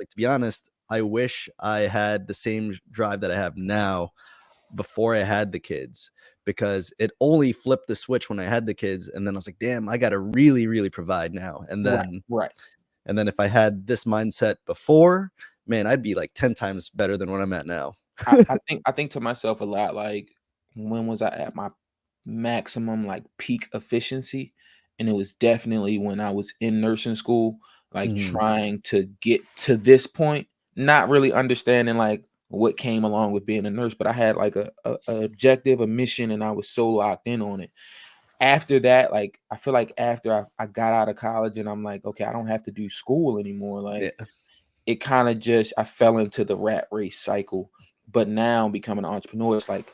Like, to be honest, I wish I had the same drive that I have now before I had the kids, because it only flipped the switch when I had the kids. And then I was like, damn, I got to really, really provide now. Right, right. And then if I had this mindset before, man, I'd be like 10 times better than what I'm at now. I think to myself a lot, like, when was I at my maximum, like, peak efficiency? And it was definitely when I was in nursing school, like, Mhm. trying to get to this point, not really understanding, like, what came along with being a nurse, but I had, like, a objective, a mission, and I was so locked in on it. After that, like, I feel like after I got out of college and I'm like, "Okay, I don't have to do school anymore," Yeah. like, it kinda just I fell into the rat race cycle. But now becoming an entrepreneur, it's like,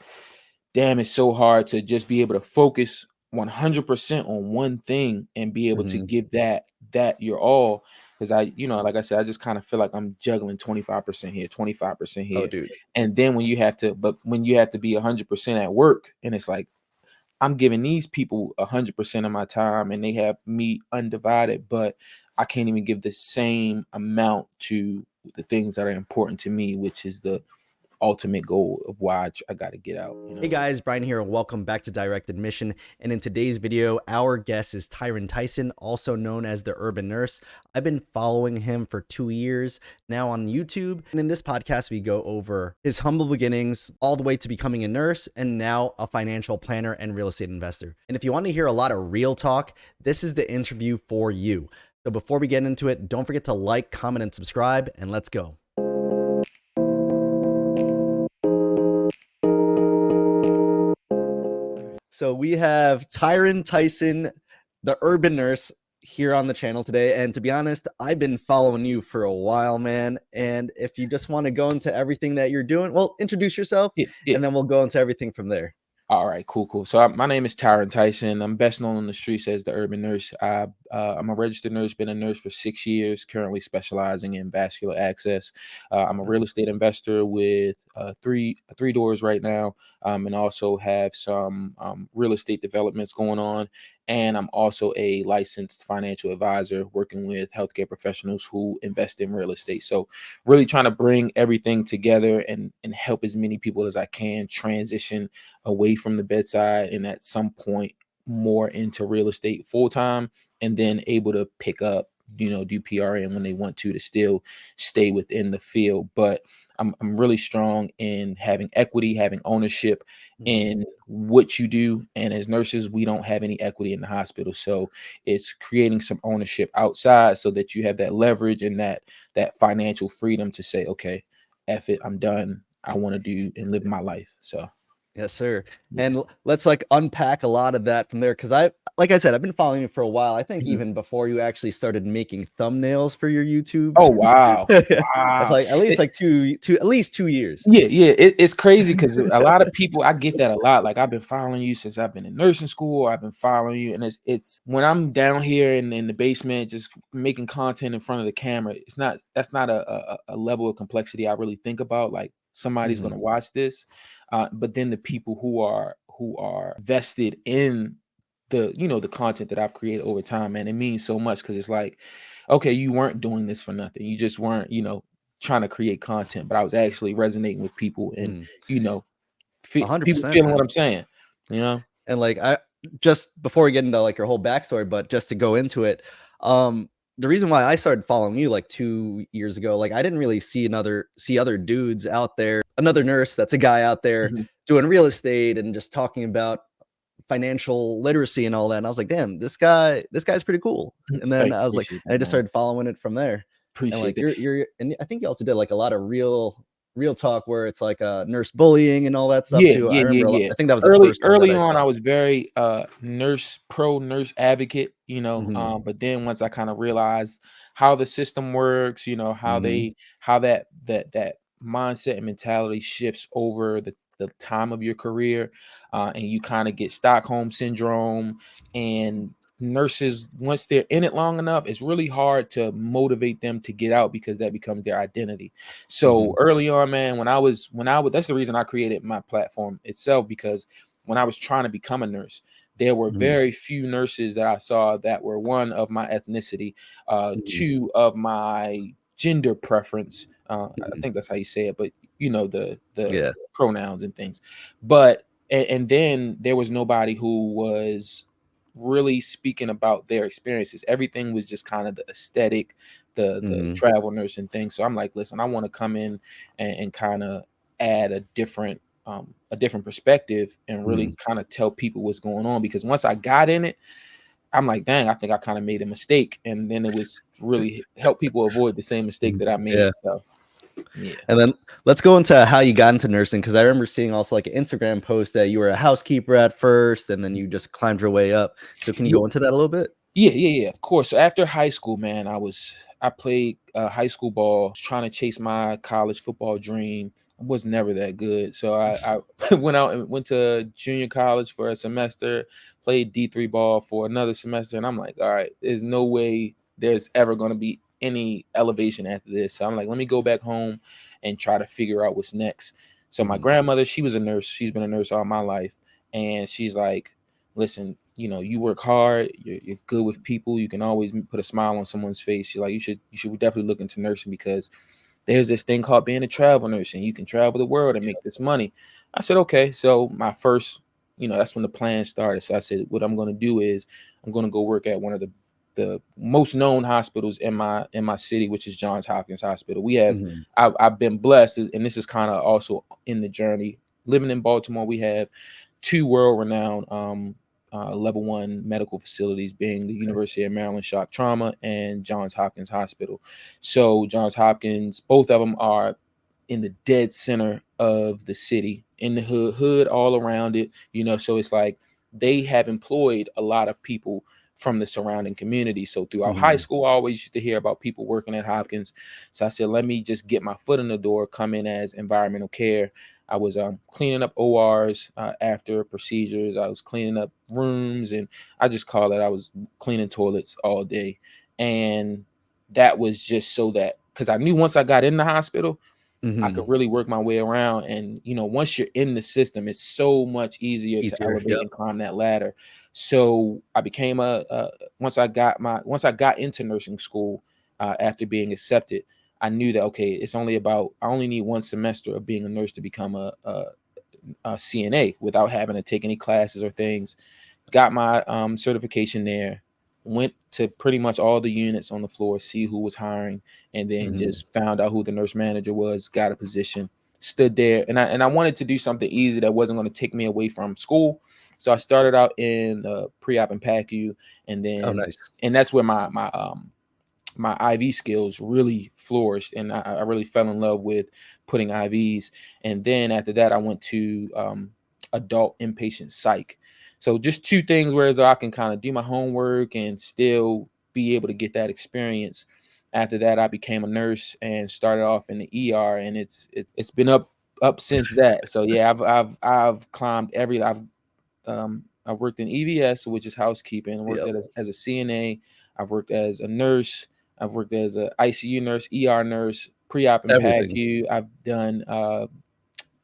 damn, it's so hard to just be able to focus 100% on one thing and be able to Mhm. give that your all. Because like I said, I just kind of feel like I'm juggling 25% here, 25% Oh, here. dude. And then when you have to be 100% at work, and it's like, I'm giving these people 100% of my time and they have me undivided, but I can't even give the same amount to the things that are important to me, which is the ultimate goal of why I got to get out. Hey guys, Brian here, and welcome back to Direct Admission. And in today's video, our guest is Tyrin Tyson, also known as the Urban Nurse. I've been following him for 2 years now on YouTube. And in this podcast, we go over his humble beginnings all the way to becoming a nurse and now a financial planner and real estate investor. And if you want to hear a lot of real talk, this is the interview for you. So before we get into it, don't forget to like, comment, and subscribe, and let's go. So we have Tyrin Tyson, the Urban Nurse, here on the channel today. And to be honest, I've been following you for a while, man. And if you just want to go into everything that you're doing, well, introduce yourself, Yeah, yeah. and then we'll go into everything from there. All right, cool. So my name is Tyrin Tyson. I'm best known on the streets as the Urban Nurse. I'm a registered nurse, been a nurse for 6 years, currently specializing in vascular access. I'm a real Nice. estate investor with three doors right now, and also have some real estate developments going on. And I'm also a licensed financial advisor working with healthcare professionals who invest in real estate. So really trying to bring everything together and help as many people as I can transition away from the bedside and at some point more into real estate full time, and then able to pick up, do PRN when they want to still stay within the field. But I'm really strong in having equity, having ownership Mhm. in what you do. And as nurses, we don't have any equity in the hospital. So it's creating some ownership outside so that you have that leverage and that financial freedom to say, okay, F it, I'm done. I want to do and live my life. So Yes, sir. yeah. And let's like unpack a lot of that from there, because like I said, I've been following you for a while. I think Mhm. even before you actually started making thumbnails for your YouTube. Oh, wow. That's Wow. like at least like at least 2 years. Yeah, it's crazy because a lot of people, I get that a lot. Like, I've been following you since I've been in nursing school. I've been following you, and it's when I'm down here in the basement just making content in front of the camera, that's not a level of complexity I really think about. Like, somebody's Mhm. gonna watch this, but then the people who are vested in the content that I've created over time, man, it means so much because it's like, okay, you weren't doing this for nothing. You just weren't, trying to create content, but I was actually resonating with people and, Mhm. people 100%, feeling what man. I'm saying, you know? And like I just before we get into like your whole backstory, but just to go into it, the reason why I started following you like 2 years ago, like I didn't really see other dudes out there, another nurse that's a guy out there Mhm. doing real estate and just talking about financial literacy and all that. And I was like, damn, this guy's pretty cool. And then Hey, I was like, appreciate and I that, just man. started following it from there. And Appreciate like that. and I think you also did like a lot of real talk where it's like nurse bullying and all that stuff Yeah, too. I yeah, yeah, remember yeah. I think that was the Early first one that early I on, saw. I was very nurse advocate, Mhm. but then once I kind of realized how the system works, how Mhm. that mindset and mentality shifts over the time of your career, and you kind of get Stockholm syndrome. And nurses, once they're in it long enough, it's really hard to motivate them to get out because that becomes their identity. So Mhm. early on, man, when I was that's the reason I created my platform itself, because when I was trying to become a nurse, there were Mhm. very few nurses that I saw that were, one, of my ethnicity, Mhm. two, of my gender preference. I Mhm. think that's how you say it, but you know the Yeah. pronouns and things. But and then there was nobody who was really speaking about their experiences. Everything was just kind of the aesthetic, the Mhm. travel nursing thing. So I'm like, listen, I want to come in and kind of add a different perspective and really Mhm. kind of tell people what's going on, because once I got in it, I'm like, dang, I think I kind of made a mistake. And then it was really help people avoid the same mistake Mhm. that I Yeah. made. So yeah. And then let's go into how you got into nursing, because I remember seeing also like an Instagram post that you were a housekeeper at first, and then you just climbed your way up. So can you Yeah. go into that a little bit? Yeah, of course. So after high school, man, I played high school ball, trying to chase my college football dream. I was never that good, so I went to junior college for a semester, played D3 ball for another semester, and I'm like, all right, there's no way there's ever going to be any elevation after this. So I'm like, let me go back home and try to figure out what's next. So my Mhm. grandmother, she was a nurse. She's been a nurse all my life, and she's like, listen, you know, you work hard, you're good with people, you can always put a smile on someone's face. You're like, you should definitely look into nursing, because there's this thing called being a travel nurse, and you can travel the world and make this money. I said, okay. So my first, that's when the plan started. So I said, what I'm going to do is I'm going to go work at one of the most known hospitals in my city, which is Johns Hopkins Hospital. Mhm. I've been blessed, and this is kind of also in the journey. Living in Baltimore, we have two world-renowned level one medical facilities, being the University of Maryland Shock Trauma and Johns Hopkins Hospital. So Johns Hopkins, both of them are in the dead center of the city, in the hood all around it. So it's like they have employed a lot of people from the surrounding community. So throughout high Mhm. school, I always used to hear about people working at Hopkins. So I said, let me just get my foot in the door, come in as environmental care. I was cleaning up ORs after procedures. I was cleaning up rooms, and I just call it, I was cleaning toilets all day. And that was just so that, because I knew once I got in the hospital, I could Mhm. really work my way around. And, once you're in the system, it's so much easier to Easier. elevate Yep. and climb that ladder. So I became once I got into nursing school, after being accepted, I knew that, okay, I only need one semester of being a nurse to become a CNA without having to take any classes or things. Got my certification there, went to pretty much all the units on the floor, see who was hiring, and then Mhm. just found out who the nurse manager was, got a position, stood there. And I wanted to do something easy that wasn't going to take me away from school. So I started out in pre-op and PACU, and Oh, then nice. and that's where my IV skills really flourished, and I really fell in love with putting IVs. And then after that, I went to adult inpatient psych. So just two things, whereas I can kind of do my homework and still be able to get that experience. After that, I became a nurse and started off in the ER, and it's been up since that. So yeah, I've climbed I've worked in EVS, which is housekeeping. I worked Yep. as a CNA. I've worked as a nurse. I've worked as a ICU nurse, ER nurse, pre-op and Everything. PACU. I've done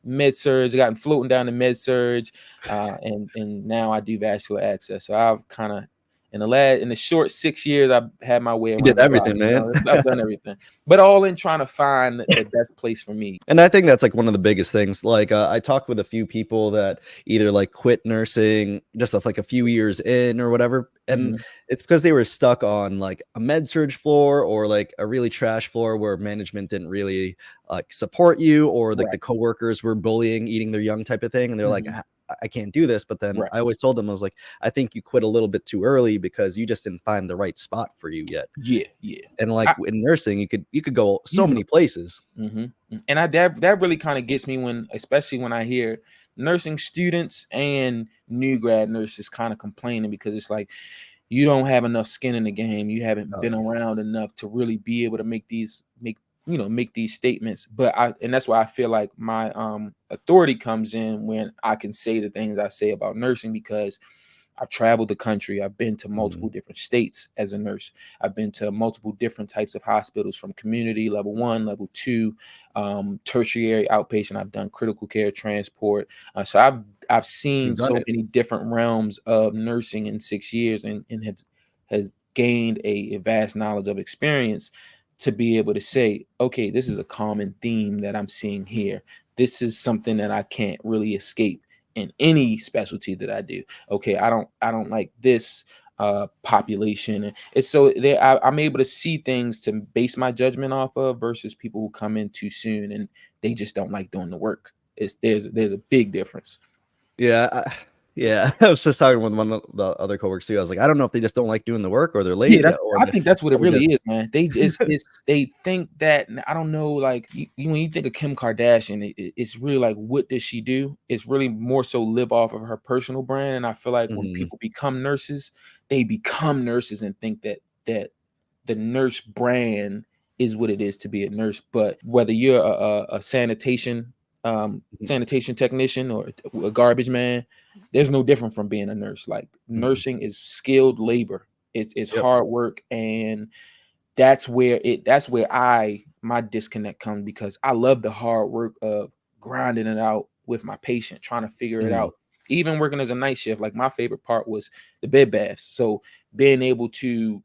med surge. I gotten floating down to med surge, and now I do vascular access. So I've kind of in the short 6 years, I've had my way You around did the block. everything, man. I've done everything, but all in trying to find the best place for me. And I think that's, like, one of the biggest things, like, I talked with a few people that either, like, quit nursing just of, like, a few years in or whatever, and Mhm. it's because they were stuck on, like, a med surge floor or, like, a really trash floor where management didn't really, like, support you, or, like, Right. the coworkers were bullying, eating their young type of thing, and they're like, Mhm. I can't do this," but then Right. I always told them, I was like, "I think you quit a little bit too early because you just didn't find the right spot for you yet." Yeah. Yeah. And, like, I, in nursing, you could go you so can many places. Mhm, and that really kinda gets me, especially when I hear nursing students and new grad nurses kinda complaining, because it's like, you don't have enough skin in the game, you haven't Oh, been yeah. around enough to really be able to make these statements. But that's why I feel like my authority comes in when I can say the things I say about nursing, because I've traveled the country. I've been to Mhm. multiple different states as a nurse. I've been to multiple different types of hospitals, from community, level one, level two, tertiary outpatient. I've done critical care transport. So I've seen You've done so it. many different realms of nursing in 6 years, and has gained a vast knowledge of experience to be able to say, okay, this is a common theme that I'm seeing here. This is something that I can't really escape in any specialty that I do. Okay, I don't like this population. And it's so there I'm able to see things to base my judgment off of versus people who come in too soon and they just don't like doing the work. It's there's a big difference. Yeah, yeah. I was just talking with one of the other coworkers too. I was like, I don't know if they just don't like doing the work or they're Yeah, lazy that's or I they think that's what it or really just is, man. They just it's they think that I don't know, like when you think of Kim Kardashian, it's really like what does she do? It's really more so live off of her personal brand. And I feel like when Mhm, people become nurses, they become nurses and think that the nurse brand is what it is to be a nurse. But whether you're a mhm, sanitation technician or a garbage man, there's no different from being a nurse. Like mhm. nursing is skilled labor. It's Yep. hard work, and that's where I my disconnect comes because I love the hard work of grinding it out with my patient, trying to figure it Mhm, out. Even working as a night shift, like my favorite part was the bed baths. So being able to,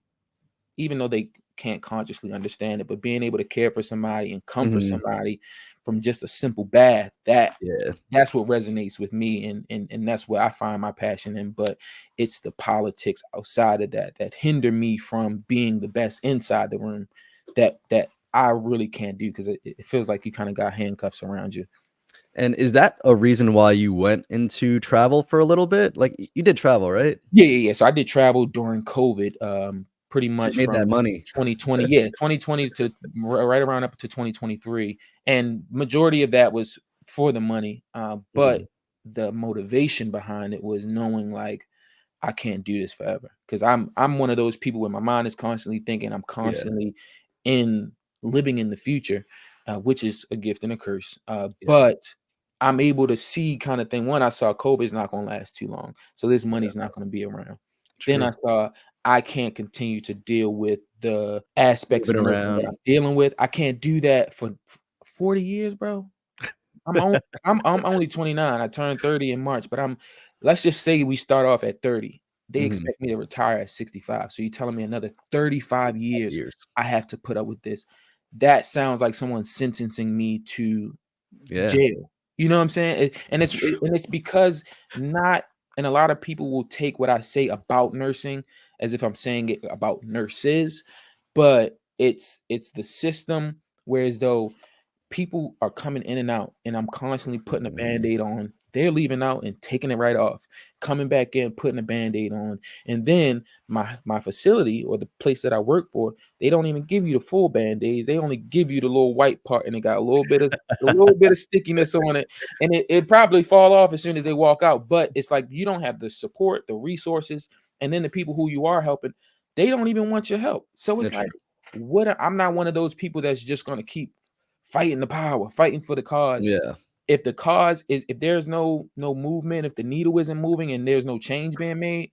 even though they can't consciously understand it, but being able to care for somebody and comfort mhm. somebody from just a simple bath, Yeah, that's what resonates with me, and that's where I find my passion in. But it's the politics outside of that that hinder me from being the best inside the room that I really can't do because it feels like you kind of got handcuffs around you. and is that a reason why you went into travel for a little bit? Like, you did travel, right? Yeah, yeah, yeah. So I did travel during COVID, pretty So you much made that from money. 2020. Yeah, 2020 to right around up to 2023, and majority of that was for the money. But Mhm. the motivation behind it was knowing like I can't do this forever because I'm one of those people where my mind is constantly thinking. I'm Yeah, constantly in living in the future, which is a gift and a curse. yeah, But I'm able to see kind of thing. One, I saw COVID's not going to last too long, so this yeah. money's not going to be around. Then True. I saw I can't continue to deal with the aspects Moving of nursing that around. I'm dealing with. I can't do that for 40 years, bro. I'm only 29. I turned 30 in March, but let's just say we start off at 30. They Mhm. expect me to retire at 65. So you're telling me another 35 years Years. I have to put up with this. That sounds like someone sentencing me to Yeah, jail. You know what I'm saying? And that's true. it's because not and a lot of people will take what I say about nursing as if I'm saying it about nurses, but it's the system, whereas though people are coming in and out, and I'm constantly putting a Mhm. band-aid on. They're leaving out and taking it right off, coming back in, putting a band-aid on. And then my facility or the place that I work for, they don't even give you the full band-aids. They only give you the little white part, and it got a little bit of stickiness on it. And it probably fall off as soon as they walk out. But it's like you don't have the support, the resources, and then the people who you are helping, they don't even want your help. So it's That's like, true. I'm not one of those people that's just gonna keep fighting the power, fighting for the cause. Yeah. If there's no movement, if the needle isn't moving and there's no change being made,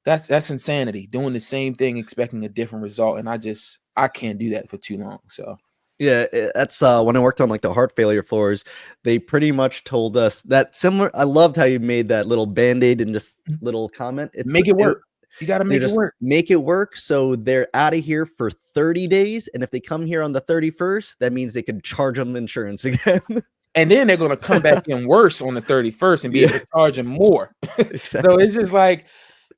that's insanity. Doing the same thing, expecting a different result, and I can't do that for too long. So Yeah, that's, when I worked on, like, the heart failure floors, they pretty much told us that similar. I loved how you made that little Band-Aid and just mhm, little comment. It's the make it it work. You got to they're make it just work, make it work so they're outta here for 30 days, and if they come here on the 31st, that means they could charge them insurance again. and then they're gonna come back in worse on the 31st and be able Yeah, to charge them more. So exactly. it's just like,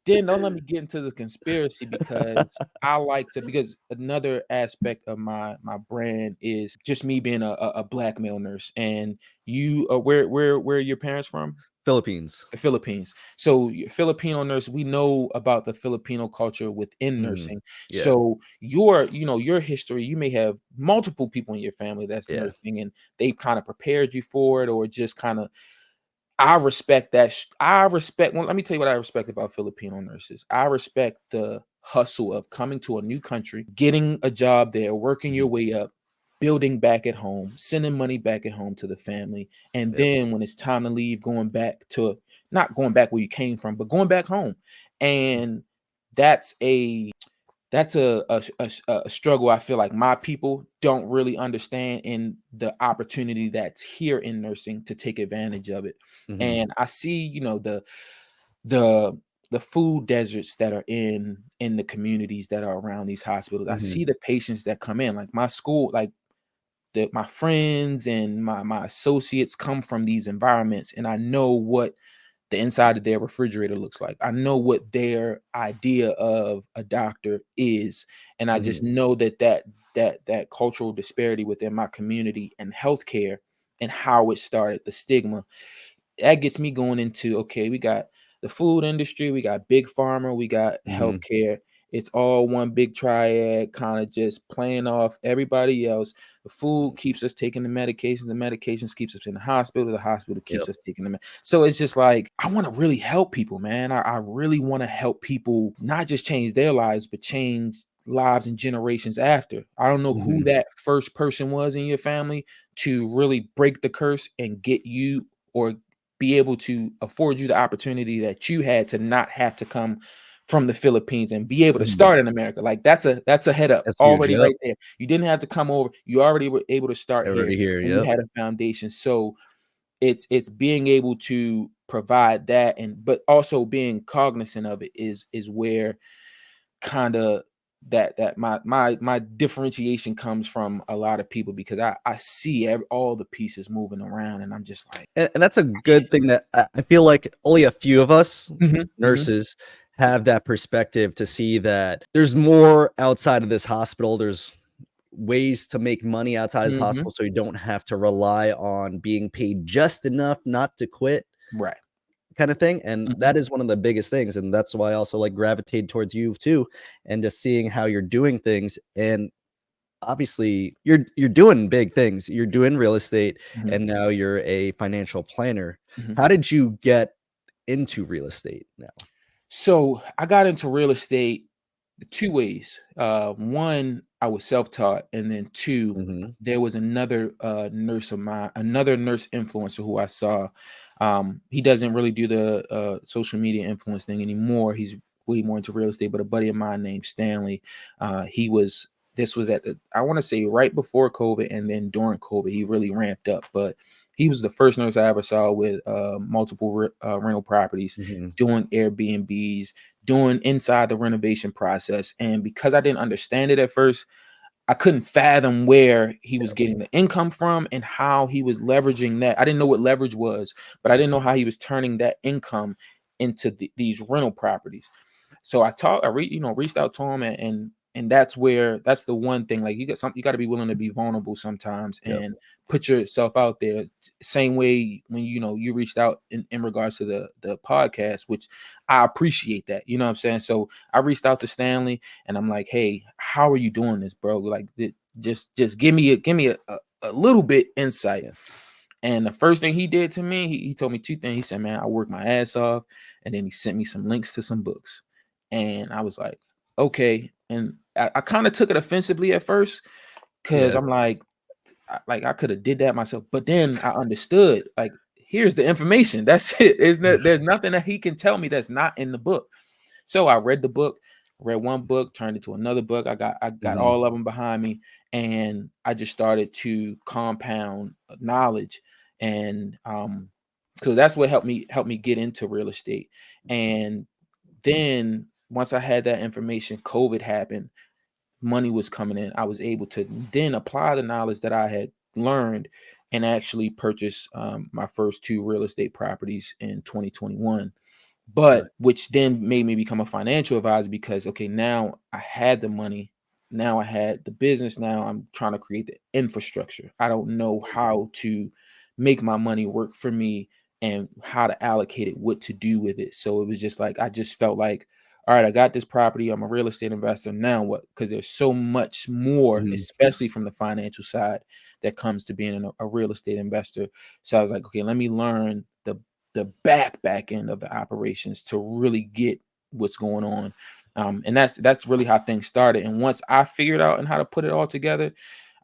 then don't let me get into the conspiracy because I like to because another aspect of my brand is just me being a black male nurse. And you where are your parents from? Philippines. The Philippines. So Filipino nurse, we know about the Filipino culture within Mhm. nursing. Yeah, So your history, you may have multiple people in your family that's yeah. nursing and they kind of prepared you for it or just kind of I respect that. I respect. Well, let me tell you what I respect about Filipino nurses. I respect the hustle of coming to a new country, getting a job there, working your Mhm. way up, building back at home, sending money back at home to the family, and Yep. then when it's time to leave, going back to not going back where you came from, but going back home. And that's a struggle I feel like my people don't really understand in the opportunity that's here in nursing to take advantage of it. Mhm. And I see, the the food deserts that are in the communities that are around these hospitals. I Mhm. see the patients that come in, like my school, like my friends and my associates come from these environments, and I know what the inside of their refrigerator looks like. I know what their idea of a doctor is, and I just Mhm. know that cultural disparity within my community and healthcare and how it started, the stigma, that gets me going into, okay, we got the food industry, we got big pharma, we got Mhm. healthcare. It's all one big triad, kind of just playing off everybody else. The food keeps us taking the medications keeps us in the hospital keeps Yep. us taking the so it's just like, I want to really help people, man. I really want to help people not just change their lives, but change lives and generations after. I don't know who Mhm. that first person was in your family to really break the curse and get you, or be able to afford you the opportunity that you had to not have to come from the Philippines and be able to Mhm. start in America. Like that's a head up That's huge. already Yep. right there. You didn't have to come over. You already were able to start here, Already here. and you Yep. had a foundation. So it's being able to provide that, and but also being cognizant of it is where kind of my differentiation comes from a lot of people, because I see all the pieces moving around, and I'm just like, And that's a good thing that I feel like only a few of us mhm, mhm, nurses have that perspective to see that there's more outside of this hospital. There's ways to make money outside this mhm, hospital so you don't have to rely on being paid just enough not to quit right. kind of thing. And Mhm, that is one of the biggest things. And that's why I also like gravitate towards you too, and just seeing how you're doing things. And obviously you're doing big things. You're doing real estate mhm, and now you're a financial planner. mhm. How did you get into real estate now? So I got into real estate two ways. One, I was self-taught, and then two, Mhm. there was another nurse of mine, another nurse influencer who I saw. He doesn't really do the social media influence thing anymore. He's way more into real estate. But a buddy of mine named Stanley, he was. This was at the, I want to say, right before COVID, and then during COVID, he really ramped up. But he was the first nurse I ever saw with multiple rental properties, Mhm. doing Airbnbs, doing inside the renovation process. And because I didn't understand it at first, I couldn't fathom where he was Yeah. getting the income from and how he was leveraging that. I didn't know what leverage was, but I didn't know how he was turning that income into these rental properties. So reached out to him, and that's the one thing. Like, you got to be willing to be vulnerable sometimes Yep. and put yourself out there. Same way when you reached out in regards to the podcast, which I appreciate that. You know what I'm saying? So I reached out to Stanley, and I'm like, hey, how are you doing this, bro? Like, just give me a little bit insight. Yeah. And the first thing he did to me, he told me two things. He said, man, I work my ass off. And then he sent me some links to some books. And I was like, okay. And I kind of took it offensively at first, because Yeah. I'm like, I could have did that myself. But then I understood, like, here's the information. That's it. There's nothing that he can tell me that's not in the book. So I read the book, read one book, turned it to another book. I got Mhm. all of them behind me, and I just started to compound knowledge, and so that's what helped me get into real estate. And then once I had that information, COVID happened, money was coming in. I was able to then apply the knowledge that I had learned and actually purchase my first two real estate properties in 2021, Right. but which then made me become a financial advisor, because okay, now I had the money, now I had the business, now I'm trying to create the infrastructure. I don't know how to make my money work for me and how to allocate it, what to do with it. So it was just like, I just felt like, all right, I got this property, I'm a real estate investor, now what? Because there's so much more, Mhm. especially from the financial side, that comes to being a real estate investor. So I was like, okay, let me learn the back end of the operations to really get what's going on. And that's really how things started. And once I figured out and how to put it all together,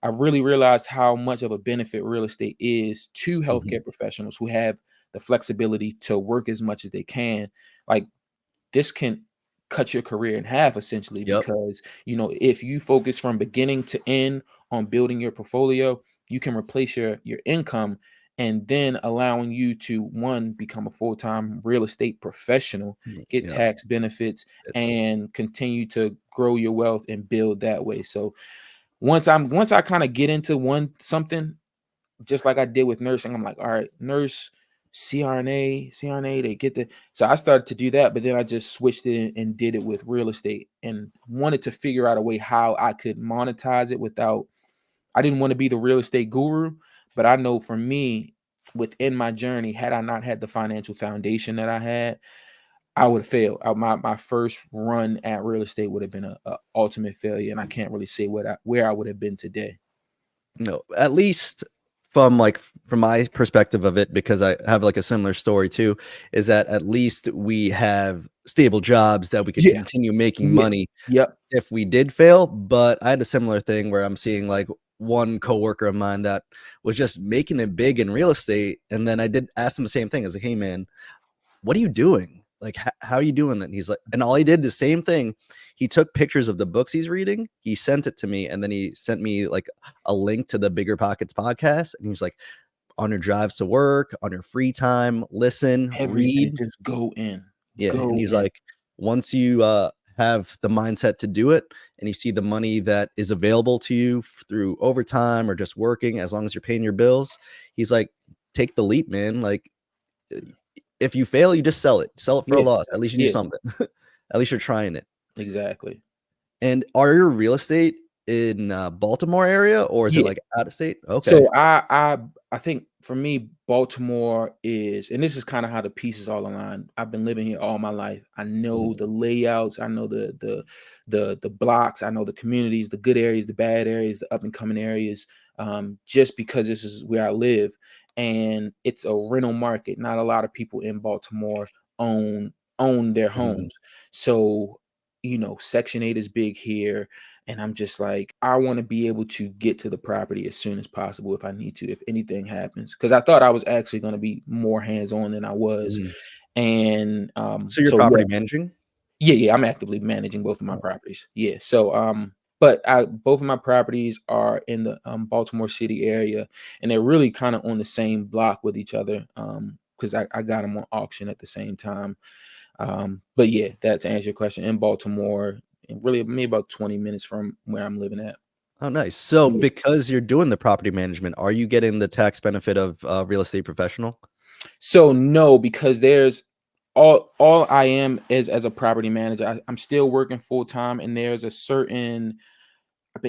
I really realized how much of a benefit real estate is to Mhm. healthcare professionals who have the flexibility to work as much as they can. Like, this can cut your career in half, essentially, Yep. because if you focus from beginning to end on building your portfolio, you can replace your income and then allowing you to, one, become a full-time real estate professional, get Yeah, tax benefits, it's and continue to grow your wealth and build that way. So once I kind of get into something, just like I did with nursing, I'm like, all right, nurse, CRNA, they get the. So I started to do that, but then I just switched it and did it with real estate, and wanted to figure out a way how I could monetize it without. I didn't want to be the real estate guru, but I know for me, within my journey, had I not had the financial foundation that I had, I would have failed. My first run at real estate would have been a ultimate failure, and I can't really say where I would have been today. no, at least from like from my perspective of it, because I have like a similar story too, is that at least we have stable jobs that we could Yeah, continue making yeah, money yep. if we did fail. But I had a similar thing where I'm seeing like one coworker of mine that was just making it big in real estate. And then I did ask him the same thing. I was like, hey man, what are you doing? Like, how are you doing that? And he's like, and all he did the same thing. He took pictures of the books he's reading. He sent it to me, and then he sent me like a link to the Bigger Pockets podcast. And he's like, on your drives to work, on your free time, listen, Every minute, read. just go in, Yeah. And go he's in. like, once you have the mindset to do it, and you see the money that is available to you through overtime or just working, as long as you're paying your bills, he's like, take the leap, man. Like, uh, if you fail, you just sell it. Sell it for a Yeah, loss. At least you do yeah, something. At least you're trying it. exactly. And are your real estate in, Baltimore area, or is it, Yeah. like, out of state? Okay. So I think for me, Baltimore is, and this is kind of how the pieces all align. I've been living here all my life. I know Mhm, the layouts, I know the blocks, I know the communities, the good areas, the bad areas, the up and coming areas. Just because this is where I live, and it's a rental market. Not a lot of people in Baltimore own own their mhm. homes. So, Section 8 is big here. And I'm just like, I want to be able to get to the property as soon as possible if I need to, if anything happens. Because I thought I was actually going to be more hands-on than I was. Mhm. And So you're so yeah, property managing? yeah, I'm actively managing both of my Oh, properties. Yeah. So but both of my properties are in the Baltimore City area, and they're really kind of on the same block with each other. Because I got them on auction at the same time. But yeah, that to answer your question, in Baltimore, and really maybe about 20 minutes from where I'm living at. oh, nice. So Yeah. because you're doing the property management, are you getting the tax benefit of a real estate professional? So no, because there's all I am is as a property manager. I'm still working full time, and there's a certain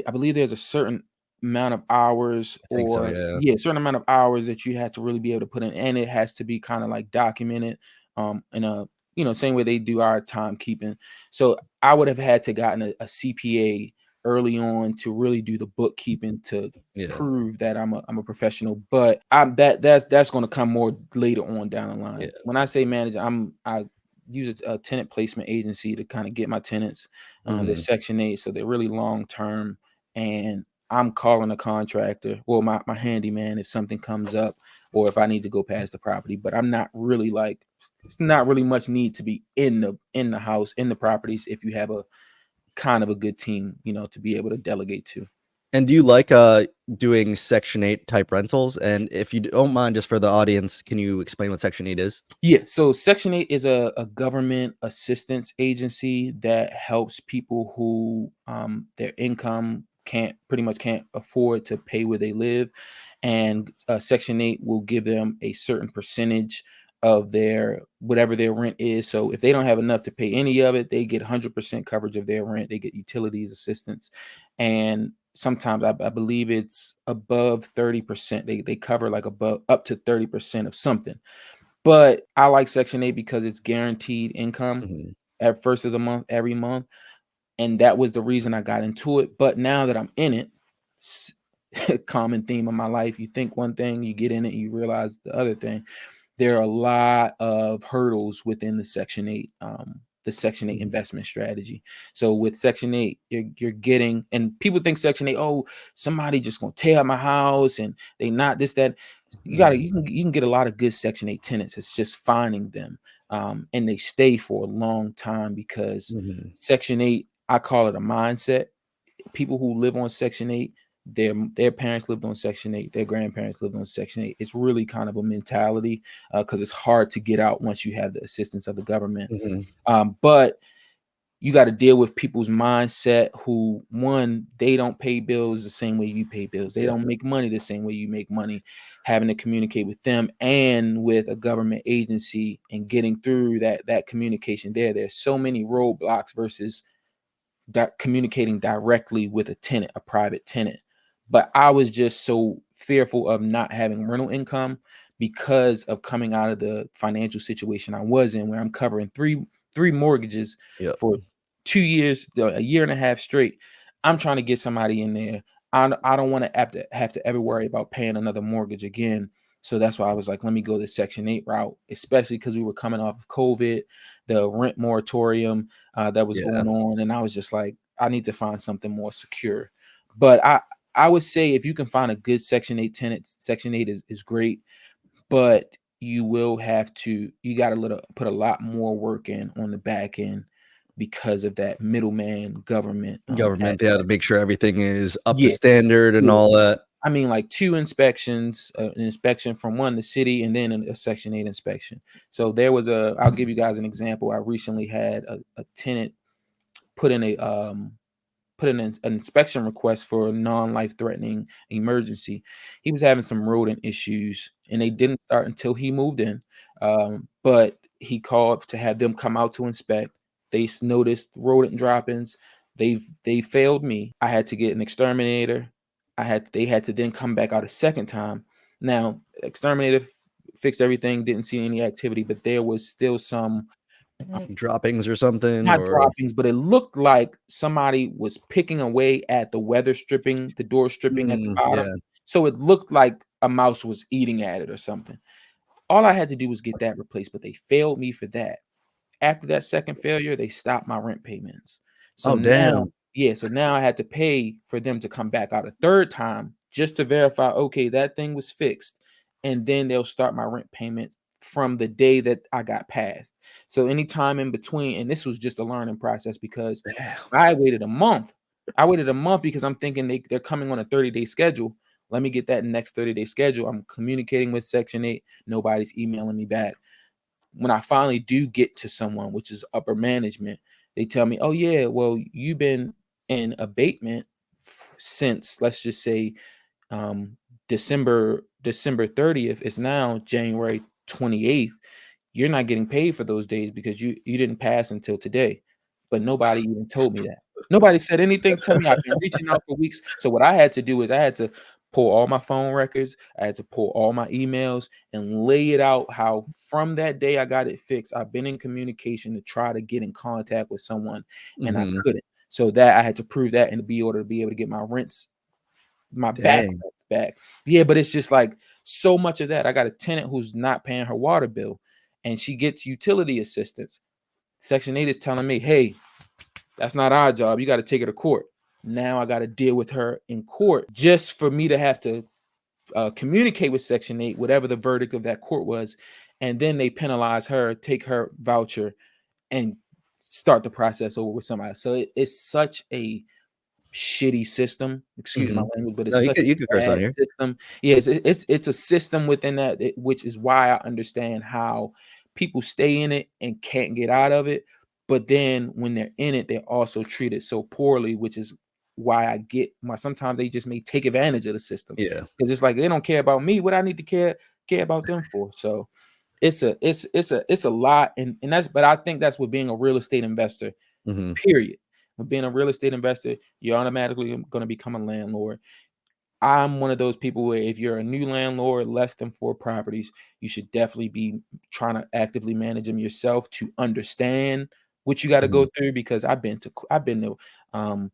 I believe there's a certain amount of hours, I think so, or yeah. yeah, certain amount of hours that you have to really be able to put in, and it has to be kind of like documented, in a same way they do our timekeeping. So I would have had to gotten a CPA early on to really do the bookkeeping to Yeah, prove that I'm a professional. But that's going to come more later on down the yeah. line. When I say manager, I use a tenant placement agency to kind of get my tenants. They're Mhm. Section 8, so they're really long term. And I'm calling a contractor, well, my handyman, if something comes up or if I need to go past the property. But I'm not really like, it's not really much need to be in the house, in the properties, if you have a kind of a good team, to be able to delegate to. And do you like, doing Section 8 type rentals? And if you don't mind, just for the audience, can you explain what Section 8 is? Yeah, so Section 8 is a government assistance agency that helps people who their income can't afford to pay where they live. And Section 8 will give them a certain percentage of their whatever their rent is. So if they don't have enough to pay any of it, they get 100% coverage of their rent. They get utilities assistance. And sometimes I believe it's above 30%. They cover like above up to 30% of something. But I like Section 8 because it's guaranteed income Mhm, at first of the month, every month, and that was the reason I got into it. But now that I'm in it, s common theme of my life, you think one thing, you get in it, you realize the other thing. There are a lot of hurdles within the Section 8 mhm, investment strategy. So with Section 8, you're getting, and people think Section 8, oh, somebody just gonna tear up my house and they not this, that. mhm, You can get a lot of good Section 8 tenants. It's just finding them. And they stay for a long time because mhm. Section 8, I call it a mindset. People who live on Section 8, their parents lived on Section 8, their grandparents lived on Section 8. It's really kind of a mentality, because it's hard to get out once you have the assistance of the government. Mhm. But you got to deal with people's mindset who, one, they don't pay bills the same way you pay bills. They Yeah. don't make money the same way you make money. Having to communicate with them and with a government agency and getting through that communication there's so many roadblocks versus communicating directly with a tenant, a private tenant. But I was just so fearful of not having rental income because of coming out of the financial situation I was in, where I'm covering three mortgages Yep. for 2 years, a year and a half straight. I'm trying to get somebody in there. I don't want to have to ever worry about paying another mortgage again. So that's why I was like, let me go the Section 8 route, especially because we were coming off of COVID, the rent moratorium that was Yeah. going on, and I was just like, I need to find something more secure. But I would say if you can find a good Section 8 tenant, Section 8 is great, but you got to put a lot more work in on the back end because of that middleman government Government, they had to aspect. make sure everything is up to Yeah, standard and yeah. all that. I mean, like 2 inspections, an inspection from the city, and then a Section 8 inspection. So I'll give you guys an example. I recently had a tenant put in an inspection request for a non-life threatening emergency. He was having some rodent issues, and they didn't start until he moved in. But he called to have them come out to inspect. They noticed rodent droppings. They failed me. I had to get an exterminator. They had to then come back out a second time. Now, exterminator fixed everything, didn't see any activity, but there was still some Droppings or something, not or droppings, but it looked like somebody was picking away at the weather stripping, the door stripping at the bottom. yeah. So it looked like a mouse was eating at it or something. All I had to do was get that replaced, but they failed me for that. After that second failure, they stopped my rent payments. So Oh, now, damn. yeah, so now I had to pay for them to come back out a third time just to verify, okay, that thing was fixed. And then they'll start my rent payment from the day that I got passed. So anytime in between, and this was just a learning process because Damn. I waited a month. I waited a month because I'm thinking they're coming on a 30-day schedule. Let me get that next 30-day schedule. I'm communicating with Section 8. Nobody's emailing me back. When I finally do get to someone, which is upper management, they tell me, "Oh yeah, well you've been in abatement since, let's just say, um, December 30th. It's now January 28th. You're not getting paid for those days because you didn't pass until today." But nobody even told me that. Nobody said anything to me. I've been reaching out for weeks. So what I had to do is I had to pull all my phone records. I had to pull all my emails and lay it out how from that day I got it fixed. I've been in communication to try to get in contact with someone, and I Mhm. couldn't. So that I had to prove that and be able to get my rents, my back Dang. rents back. Yeah, but it's just like so much of that. I got a tenant who's not paying her water bill, and she gets utility assistance. Section 8 is telling me, hey, that's not our job. You got to take her to court. Now I got to deal with her in court just for me to have to communicate with Section 8, whatever the verdict of that court was. And then they penalize her, take her voucher, and start the process over with somebody. So it's such a shitty system. Excuse my Mhm. language, but it's No, such you could a curse on bad here. system. Yeah, it's a system within that, which is why I understand how people stay in it and can't get out of it. But then when they're in it, they're also treated so poorly, which is why I get my sometimes they just may take advantage of the system Yeah. because it's like they don't care about me. What I need to care about them for. So it's a lot, and that's but I think that's what being a real estate investor, Mhm. period. When being a real estate investor, you're automatically going to become a landlord. I'm one of those people where if you're a new landlord, less than 4 properties, you should definitely be trying to actively manage them yourself to understand what you got to go Mhm. through. Because um,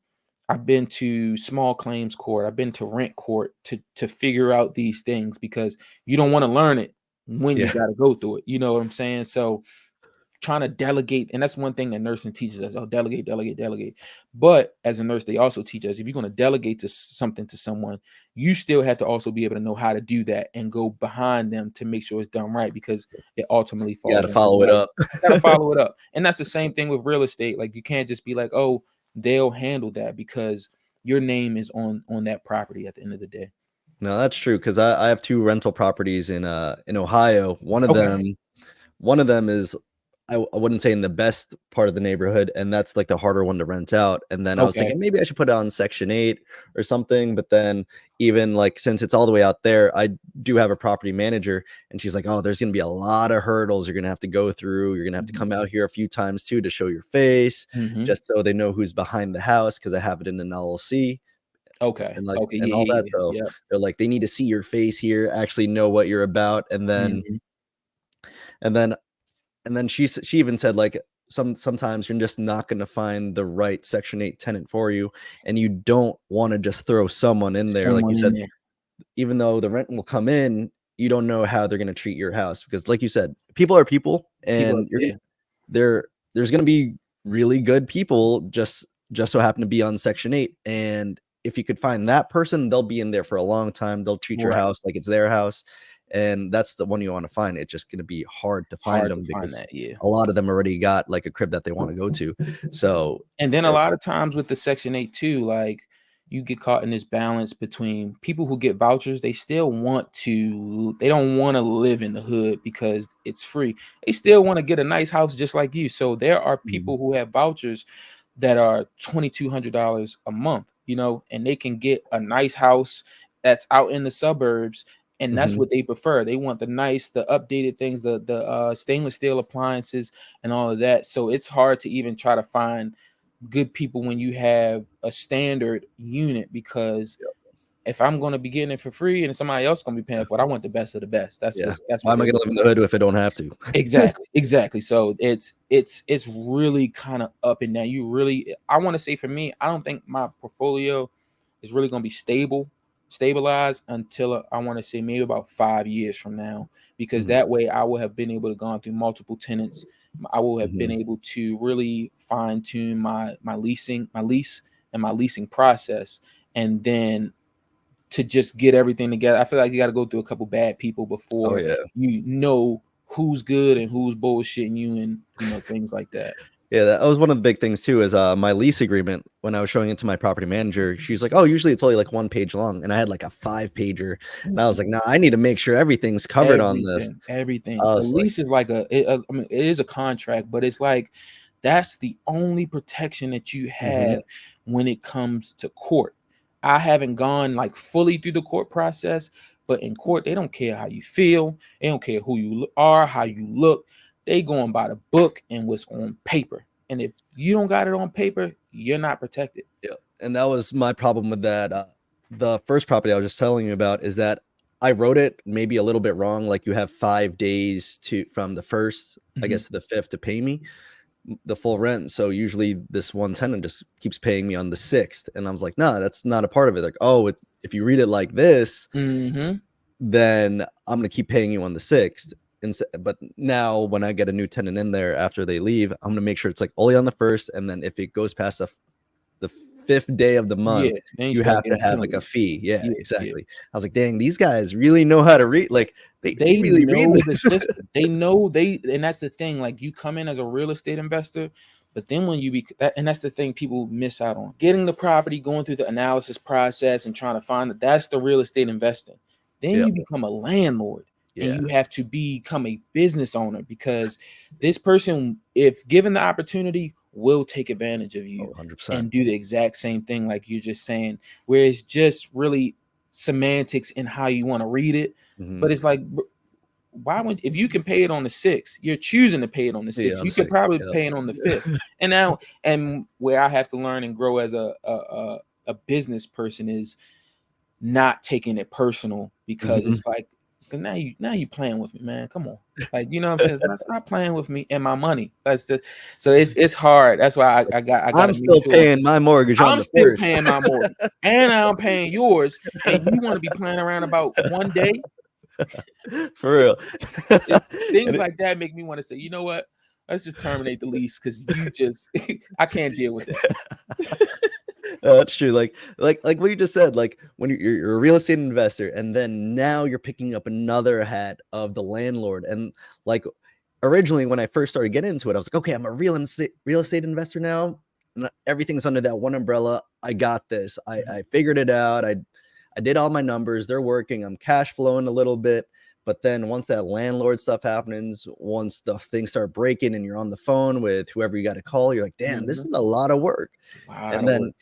I've been to small claims court, I've been to rent court to figure out these things because you don't want to learn it when you Yeah. got to go through it. You know what I'm saying? So trying to delegate, and that's one thing that nursing teaches us. Oh, delegate, delegate, delegate. But as a nurse, they also teach us if you're going to delegate something to someone, you still have to also be able to know how to do that and go behind them to make sure it's done right because it ultimately You falls gotta on your follow it life. up. You got to follow it up, and that's the same thing with real estate. Like you can't just be like, oh, they'll handle that because your name is on that property at the end of the day. No, that's true because I have 2 rental properties in Ohio. Okay. One of them is I wouldn't say in the best part of the neighborhood, and that's, like, the harder one to rent out, and then I was Okay. thinking maybe I should put it on Section 8 or something, but then even, like, since it's all the way out there, I do have a property manager, and she's like, "Oh, there's gonna be a lot of hurdles you're gonna have to go through. You're gonna have to Mhm. come out here a few times too to show your face, Mhm. just so they know who's behind the house because I have it in an LLC." Okay. And, like Okay. and Yeah, all yeah, that, yeah. so Yep. they're like, "They need to see your face here, actually know what you're about," Mhm. and then she even said, like, sometimes you're just not gonna find the right Section 8 tenant for you, and you don't wanna just throw someone in there, like you Someone in said, there. even though the rent will come in, you don't know how they're gonna treat your house because like you said, people are people, People are and you're gonna yeah. there there's gonna be really good people just so happen to be on Section 8, and if you could find that person, they'll be in there for a long time, they'll treat your Right. house like it's their house, and that's the one you wanna find. It's just gonna be hard to find Hard to them find because that, yeah. a lot of them already got, like, a crib that they wanna go to. So, And then a eh lot of times with the Section 8 too, like, you get caught in this balance between people who get vouchers, they don't wanna live in the hood because it's free. They yeah. still wanna get a nice house just like you. So there are Mhm. people who have vouchers that are $2,200 a month, and they can get a nice house that's out in the suburbs, and that's Mhm. what they prefer. They want the updated things, the stainless steel appliances and all of that. So it's hard to even try to find good people when you have a standard unit, because if I'm going to be getting it for free and somebody else going to be paying Yeah. for it, I want the best of the best. That's Yeah. what that's Why what am I they're gonna live looking in the for. hood if I don't have to? Exactly, exactly. So it's really kind of up and down. I want to say for me, I don't think my portfolio is really going to be stabilized until I want to say maybe about 5 years from now, because Mhm. that way I will have been able to gone through multiple tenants. I will have been Mhm. able to really fine tune my lease and my leasing process, and then to just get everything together. I feel like you got to go through a couple bad people Oh, before yeah. you know who's good and who's bullshitting you, and things like that. Yeah, that was one of the big things too is, my lease agreement, when I was showing it to my property manager, she's like, "Oh, usually it's only, like, 1 page long," and I had, like, a 5 pager, and I was like, "No, I need to make sure everything's covered on this." Everything. I A was like lease is like I mean, it is a contract, but it's like that's the only protection that you mhm, have when it comes to court. I haven't gone like fully through the court process, but in court, they don't care how you feel. They don't care who you are, how you look. They going by the book and what's on paper. And if you don't got it on paper, you're not protected. yeah, and that was my problem with that, the first property I was just telling you about is that I wrote it maybe a little bit wrong, like, you have 5 days to from the 1st, I Mhm. guess, to the 5th to pay me, the full rent, so usually this one tenant just keeps paying me on the 6th, and I was like, "No, that's not a part of it." Like, "Oh, it's if you read it like this, Mhm. then I'm gonna keep paying you on the 6th." But now when I get a new tenant in there after they leave, I'm gonna make sure it's, like, only on the 1st, and then if it goes past the 5th day of the Yeah, month, then you you start have to getting have, like, a penalties. fee. Yeah, Yeah, yeah. exactly. I was like, "Dang, these guys really know how to read, like, they They really read know the this." system. They know and that's the thing, like, you come in as a real estate investor, but then when you be that and that's the thing people miss out on. Getting the property, going through the analysis process and trying to find that's the real estate investing. Then Yep. you become a landlord and Yeah. you have to become a business owner, because this person, if given the opportunity, will take advantage of Oh, you 100%. and do the exact same thing like you're just saying, where it's just really semantics in how you want to read it. Mhm. But it's like, why would if you can pay it on the 6th, you're choosing to pay it on the Yeah, 6th. on the You could 6th. probably Yep. pay it on the 5th. And now, and where I have to learn and grow as a business person is not taking it personal, because Mhm. it's like, now you playing with me, man. Come on. Like, you know what I'm saying? Stop playing with me and my money. That's just so it's hard. That's why I I'm gotta make still sure paying my mortgage on I'm the still 1st. paying my mortgage and I'm paying yours, and you want to be playing around about one day. For real. It's things And it like that make me want to say, you know what? Let's just terminate the lease, because you just I can't deal with that. That's true, like what you just said, like, when you're a real estate investor, and then now you're picking up another hat of the landlord, and, like, originally, when I first started getting into it, I was like, "Okay, I'm a real estate investor now. everything's under that one umbrella. I got this. I figured it out. I did all my numbers. They're working. I'm cash flowing a little bit. But then once that landlord stuff happens, once the things start breaking and you're on the phone with whoever you got to call, you're like, damn, this Mhm. is a lot of work. Lot And of work.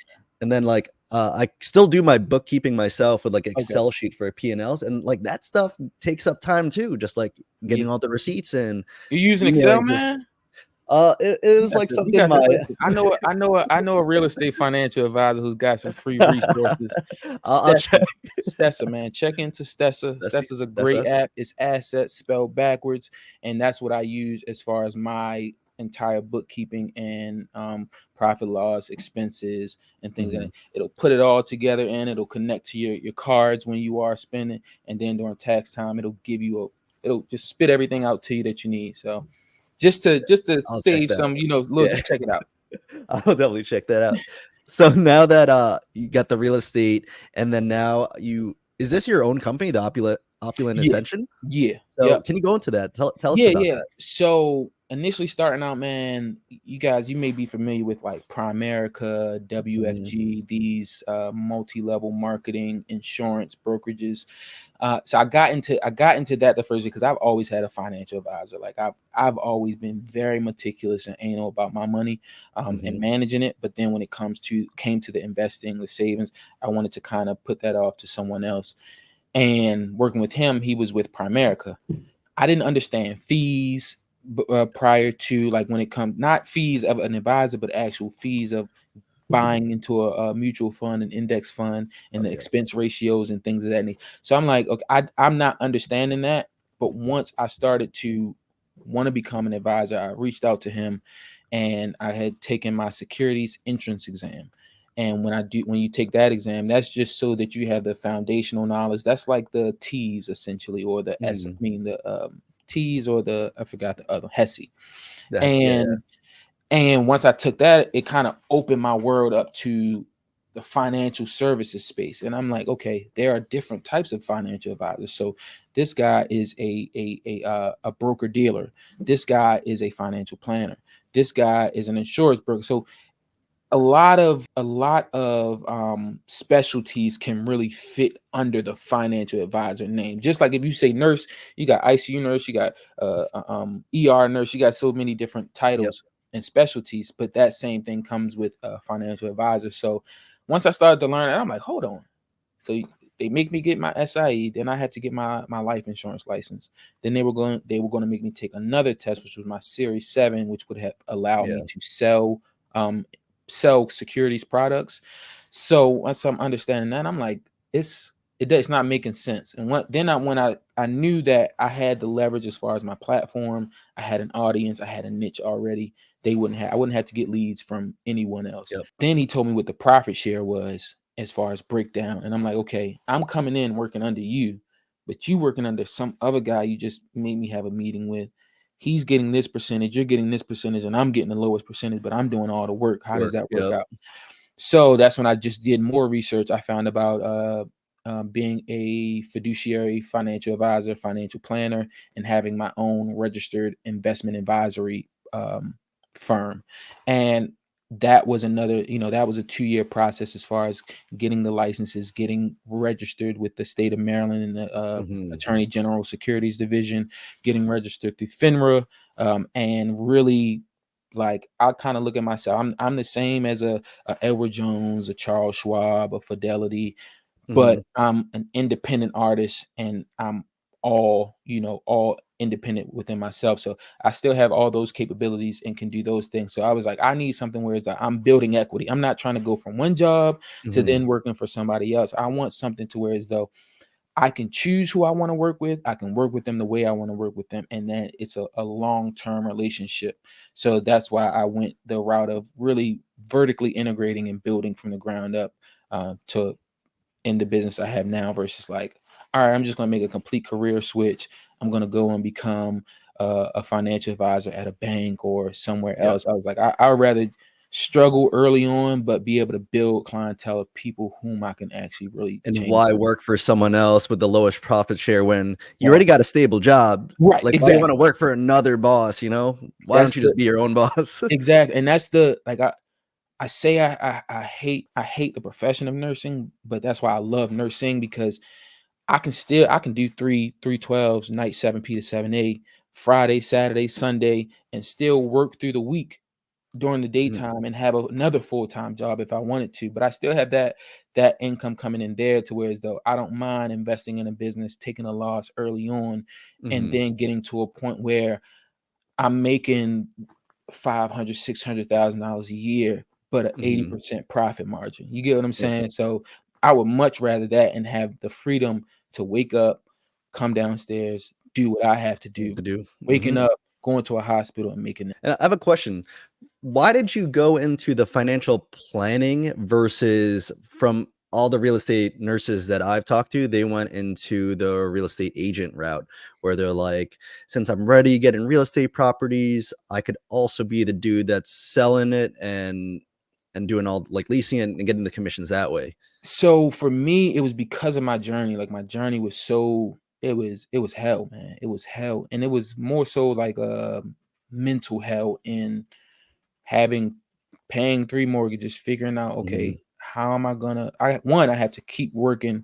then like I still do my bookkeeping myself with like Okay. Excel sheet for P&Ls, and like that stuff takes up time too, just like Yeah. getting all the receipts in, You using Excel, emailing to man? it was like You something got to my listen. I know a real estate financial advisor who's got some free resources. I'll check. Stessa, man. Check into Stessa. Stessa's a That's great app. It's assets spelled backwards, and that's what I use as far as my entire bookkeeping and profit loss, expenses, and things like Mhm. that. It'll put it all together and it'll connect to your cards when you are spending, and then during tax time, it'll just spit everything out to you that you need. So just to I'll check save that some, out. little, Yeah. just check it out. I'll definitely check that out. So now that you got the real estate, and then now you is this your own company, the Opulent Yeah, Ascension? yeah, So yep. can you go into that? Tell us Yeah, about yeah. that. So initially starting out, man, you guys, you may be familiar with like Primerica, Mhm, WFG, these multi-level marketing insurance brokerages. So I got into that the first year because I've always had a financial advisor. Like I've always been very meticulous and anal about my money and mhm, managing it. But then when it came to the investing, the savings, I wanted to kind of put that off to someone else. And working with him, he was with Primerica. I didn't understand fees prior to, like, when it comes, not fees of an advisor, but actual fees of buying into a mutual fund, an index fund, and the okay. expense ratios and things of that nature. So I'm like, okay, I'm not understanding that. But once I started to want to become an advisor, I reached out to him, and I had taken my securities entrance exam. And when you take that exam, that's just so that you have the foundational knowledge. That's like the T's essentially, or the S. I Mhm. mean the T's, or the, I forgot the other, HESI. That's yeah, yeah. And once I took that, it kind of opened my world up to the financial services space. And I'm like, okay, there are different types of financial advisors. So this guy is a broker dealer. This guy is a financial planner. This guy is an insurance broker. So a lot of specialties can really fit under the financial advisor name. Just like if you say nurse, you got ICU nurse, you got ER nurse, you got so many different Yep. titles and specialties, but that same thing comes with a financial advisor. So once I started to learn that, I'm like, hold on. So they make me get my SIE, then I had to get my life insurance license. Then they were going to make me take another test, which was my Series 7, which would have allowed me Yeah. to um sell securities products. So once I'm understanding that, I'm like, it's not making sense. And when I knew that I had the leverage as far as my platform, I had an audience, I had a niche already. I wouldn't have to get leads from anyone else. Yep. Then he told me what the profit share was as far as breakdown. And I'm like, okay, I'm coming in working under you, but you working under some other guy you just made me have a meeting with. He's getting this percentage, you're getting this percentage, and I'm getting the lowest percentage, but I'm doing all the work. How does Work. that work Yep. out? So that's when I just did more research. I found about being a fiduciary financial advisor, financial planner, and having my own registered investment advisory firm. And that was that was a 2-year process as far as getting the licenses, getting registered with the state of Maryland and the Mhm. Attorney General Securities Division, getting registered through FINRA, and really, like, I kind of look at myself. I'm the same as a Edward Jones, a Charles Schwab, a Fidelity, but Mhm. I'm an independent artist, and I'm all independent within myself. So I still have all those capabilities and can do those things. So I was like, I need something where it's like I'm building equity. I'm not trying to go from one job to Mhm. then working for somebody else. I want something to where, as though, I can choose who I want to work with. I can work with them the way I want to work with them. And then it's a long-term relationship. So that's why I went the route of really vertically integrating and building from the ground up to in the business I have now, versus like, all right, I'm just going to make a complete career switch. I'm going to go and become a financial advisor at a bank or somewhere Yep. else. I was like, I would rather struggle early on, but be able to build clientele of people whom I can actually really And change why their life. work for someone else with the lowest profit share when you already Exactly. got a stable job? Right, Like, why do you exactly. wanna work for another boss, you know? Why don't That's you the just be your own boss? exact and that's the like, I say I hate the profession of nursing, but that's why I love nursing because I can do 3 3/12s, night 7P to 7A, Friday, Saturday, Sunday, and still work through the week during the Mhm, daytime and have another full-time job if I wanted to. But I still have that income coming in there to where as though I don't mind investing in a business, taking a loss early on, and mhm, then getting to a point where I'm making 500, $600,000 a year, but a mhm. 80% profit margin. You get what I'm Yeah, saying? So I would much rather that and have the freedom to wake up, come downstairs, do what I have to what do. to do. Waking Mhm. up, going to a hospital and making And I have a question. Why did you go into the financial planning versus from all the real estate nurses that I've talked to, they went into the real estate agent route where they're like, since I'm ready getting real estate properties, I could also be the dude that's selling it and doing all like leasing it and getting the commissions that way. So for me, it was because of my journey. Like my journey was so it was hell, man. It was hell. And it was more so like a mental hell in having paying 3 mortgages, figuring out, Mhm. okay, how am I gonna I have to keep working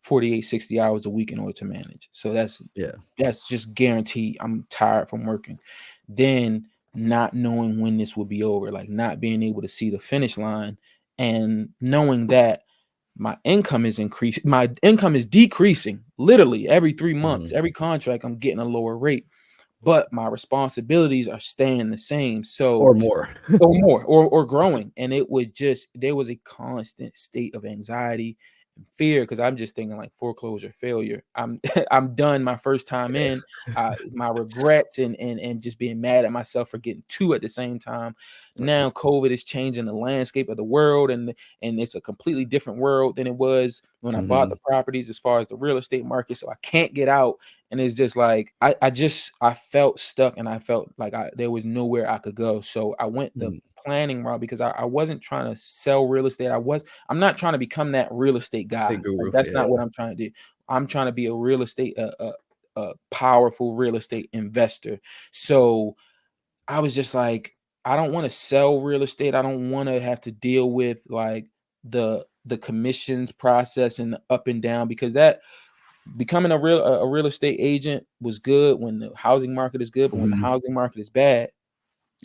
48, 60 hours a week in order to manage. So Yeah. that's just guaranteed. I'm tired from working. Then not knowing when this will be over, like not being able to see the finish line and knowing that my income is decreasing literally every 3 months. Mhm. Every contract I'm getting a lower rate, but my responsibilities are staying the same. So Or more. or more, or growing, and it would just there was a constant state of anxiety and fear because I'm just thinking like foreclosure, failure. I'm I'm done my first time Yeah. in. My regrets and just being mad at myself for getting two at the same time. Now COVID is changing the landscape of the world, and it's a completely different world than it was when I bought the Mhm. properties as far as the real estate market. So I can't get out, and it's just like I felt stuck and I felt like there was nowhere I could go. So I went the Mhm. planning route because I wasn't trying to sell real estate. I'm not trying to become that real estate Hey, guy. Like guru. that's Yeah. not what I'm trying to do. I'm trying to be a real estate a powerful real estate investor. So I was just like, I don't want to sell real estate. I don't want to have to deal with like the commissions process and the up and down because that becoming a real estate agent was good when the housing market is good, but when the Mhm. housing market is bad,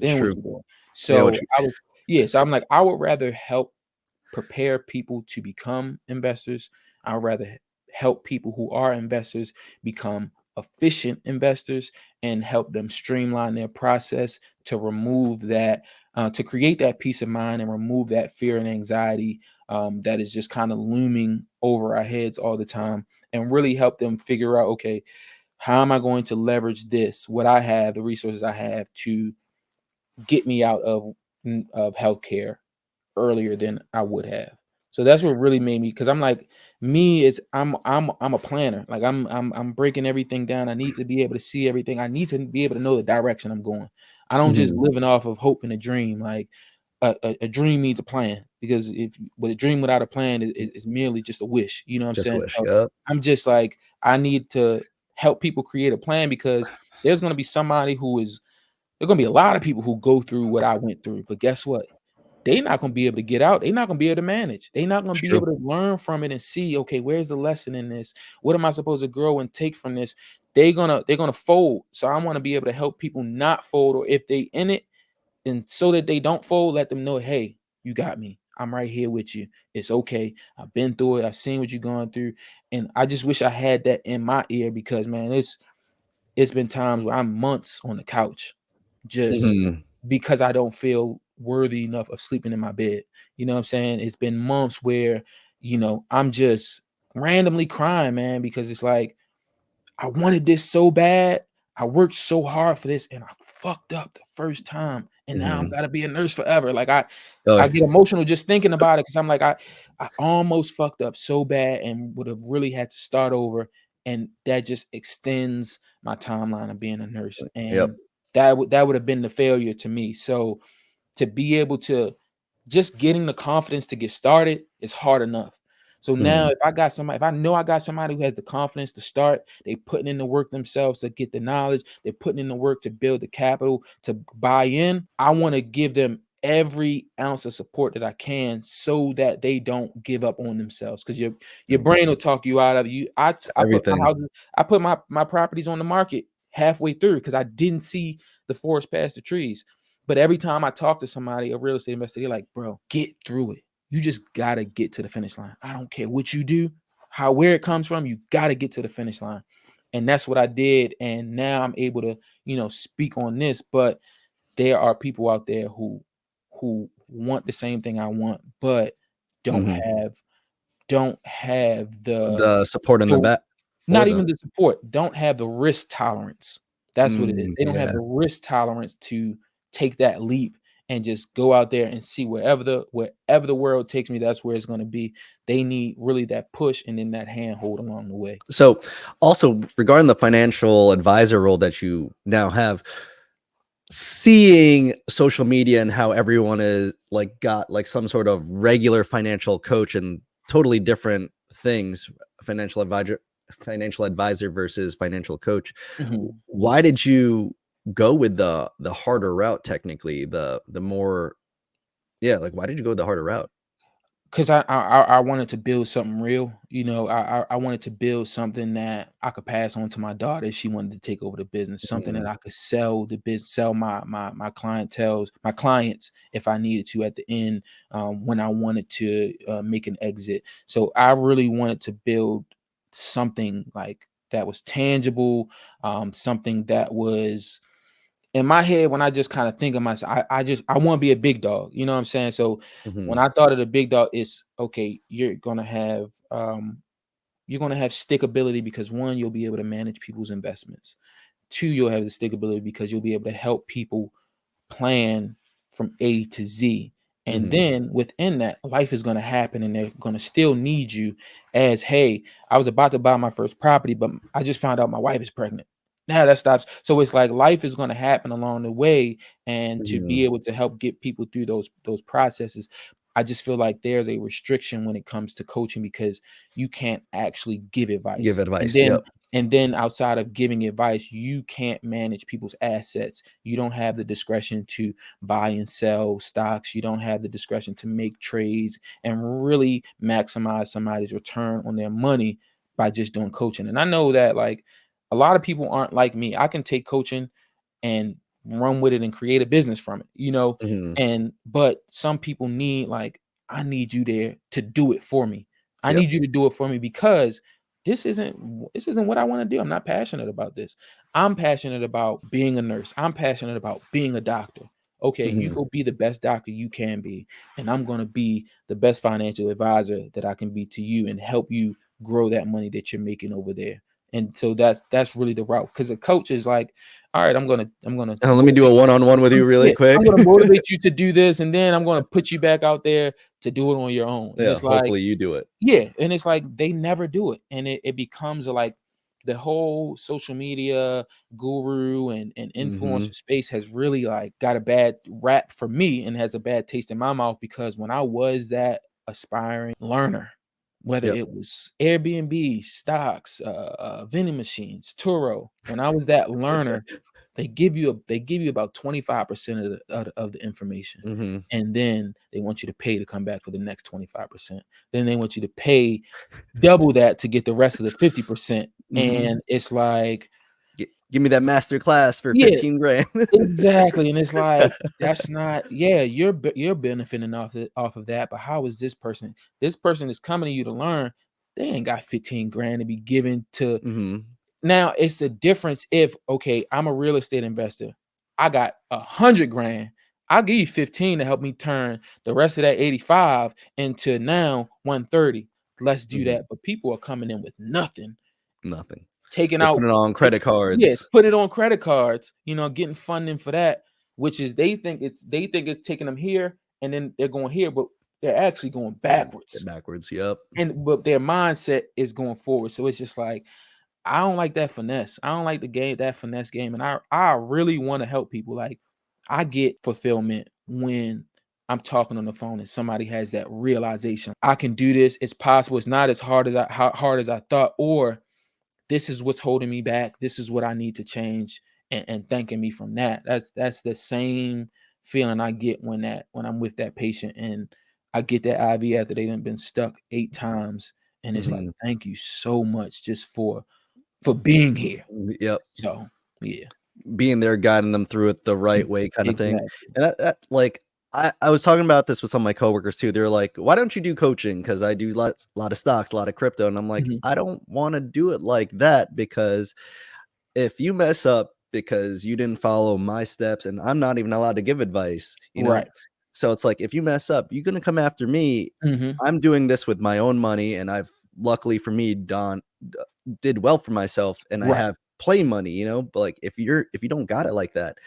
It's then what true. you doing? Yeah, what So I was yeah, so I'm like, I would rather help prepare people to become investors. I'd rather help people who are investors become efficient investors and help them streamline their process to remove that, to create that peace of mind and remove that fear and anxiety that is just kind of looming over our heads all the time, and really help them figure out, okay, how am I going to leverage this, what I have, the resources I have to get me out of healthcare earlier than I would have. So that's what really made me because I'm like me is I'm a planner. Like I'm breaking everything down. I need to be able to see everything. I need to be able to know the direction I'm going. I don't just Mhm. living off of hope and a dream. Like a dream needs a plan because if with a dream without a plan is merely just a wish. You know what I'm Just saying? wish. So Yep. I'm just like I need to help people create a plan because there's going to be somebody who is there's gonna be a lot of people who go through what I went through, but guess what? They not gonna be able to get out. They not gonna be able to manage. They not gonna It's be able true. to learn from it and see, okay, where's the lesson in this? What am I supposed to grow and take from this? They're gonna fold. So I want to be able to help people not fold, or if they in it, and so that they don't fold, let them know, hey, you got me. I'm right here with you. It's okay. I've been through it. I've seen what you're going through. And I just wish I had that in my ear because man, it's been times where I'm months on the couch just Mhm. because I don't feel worthy enough of sleeping in my bed. You know what I'm saying? It's been months where, I'm just randomly crying, man, because it's like I wanted this so bad. I worked so hard for this and I fucked up the first time. And now I'm Mhm. gotta be a nurse forever. Like I Oh, I get emotional just thinking about it because I'm like, I almost fucked up so bad and would have really had to start over. And that just extends my timeline of being a nurse. yep. And that would have been the failure to me. So to be able to just getting the confidence to get started is hard enough. So now Mhm. if I know I got somebody who has the confidence to start, they putting in the work themselves to get the knowledge, they're putting in the work to build the capital to buy in. I want to give them every ounce of support that I can so that they don't give up on themselves. Because your Mm. brain will talk you out of you. I put my Everything. houses, I put my properties on the market halfway through because I didn't see the forest past the trees. But every time I talk to somebody, a real estate investor, they're like, bro, get through it. You just gotta get to the finish line. I don't care what you do, where it comes from, you gotta get to the finish line. And that's what I did. And now I'm able to, speak on this. But there are people out there who want the same thing I want, but don't Mhm. have don't have The support in the the back for not even them. the support, don't have the risk tolerance. That's what it is. They don't have Yeah. the risk tolerance to take that leap and just go out there and see wherever the world takes me, that's where it's gonna be. They need really that push and then that handhold along the way. So, also regarding the financial advisor role that you now have, seeing social media and how everyone is like got like some sort of regular financial coach and totally different things, financial advisor versus financial coach. Mhm. Why did you go with the harder route technically? The more, yeah, like why did you go the harder route? 'Cause I wanted to build something real, I wanted to build something that I could pass on to my daughter if she wanted to take over the business, something that Mm, I could sell my clients if I needed to at the end, when I wanted to, make an exit. So I really wanted to build something like that was tangible, something that was in my head. When I just kind of think of myself, I want to be a big dog. You know what I'm saying? So when mhm, I thought of the big dog, it's okay. You're gonna have stickability because one, you'll be able to manage people's investments. Two, you'll have the stickability because you'll be able to help people plan from A to Z. And mhm, then within that, life is going to happen and they're going to still need you as, hey, I was about to buy my first property, but I just found out my wife is pregnant. Now that stops. So it's like life is going to happen along the way. And to mhm. be able to help get people through those processes, I just feel like there's a restriction when it comes to coaching because you can't actually give Give advice. And advice. then Yep. and then outside of giving advice, you can't manage people's assets. You don't have the discretion to buy and sell stocks. You don't have the discretion to make trades and really maximize somebody's return on their money by just doing coaching. And I know that like a lot of people aren't like me. I can take coaching and run with it and create a business from it. Mhm. And but some people need like I need you there to do it for me. I Yep. need you to do it for me because this isn't what I want to do. I'm not passionate about this. I'm passionate about being a nurse. I'm passionate about being a doctor. Okay, you Mhm. go be the best doctor you can be, and I'm going to be the best financial advisor that I can be to you and help you grow that money that you're making over there. And so that's really the route because a coach is like, all right, I'm gonna Let me do a motivate one-on-one with you really yeah, I'm quick. gonna motivate you to do this, and then I'm gonna put you back out there to do it on your own. And Yeah, it's like, hopefully you do it. yeah, and it's like they never do it. And it becomes like the whole social media guru and Mhm. influencer space has really like got a bad rap for me and has a bad taste in my mouth because when I was that aspiring learner, whether Yep. it was Airbnb, stocks, vending machines, Turo, when I was that learner, they give you about 25% of the information. Mhm. And then they want you to pay to come back for the next 25%. Then they want you to pay double that to get the rest of the 50%. Mhm. And it's like, Give me that master class for yeah, 15 grand. exactly. And it's like, that's not, yeah, you're benefiting off of that. But how is this person? This person is coming to you to learn. They ain't got 15 grand to be given to. Mhm. Now it's a difference if okay, I'm a real estate investor. I got 100 grand. I'll give you 15 to help me turn the rest of that 85 into now 130. Let's do Mhm. that. But people are coming in with nothing, Nothing. taking They're out, putting it on take, credit yeah, cards. put it on credit cards, getting funding for that, which is they think it's taking them here and then they're going here, but they're actually going They're backwards. backwards. Yep. And but their mindset is going forward. So it's just like I don't like that finesse. I don't like the game, that finesse game. And I really want to help people. Like I get fulfillment when I'm talking on the phone and somebody has that realization. I can do this. It's possible. It's not as hard as I thought, or this is what's holding me back. This is what I need to change and thanking me from that. That's the same feeling I get when I'm with that patient and I get that IV after they done been stuck 8 times, and it's like, Mhm. "Thank you so much just for being here." Yep. So, yeah. Being there, guiding them through it the right Ex way kinda thing. exactly. And that like, I was talking about this with some of my coworkers too. They're like, "Why don't you do coaching?" Because I do lot of stocks, a lot of crypto, and I'm like, Mhm. "I don't wanna do it like that because if you mess up because you didn't follow my steps and I'm not even allowed to give advice, you know?" Right. So it's like, if you mess up, you're gonna come after me. Mhm. I'm doing this with my own money, and I've luckily for me did well for myself, and I Right. have play money, you know? But, like, if you don't got it like that,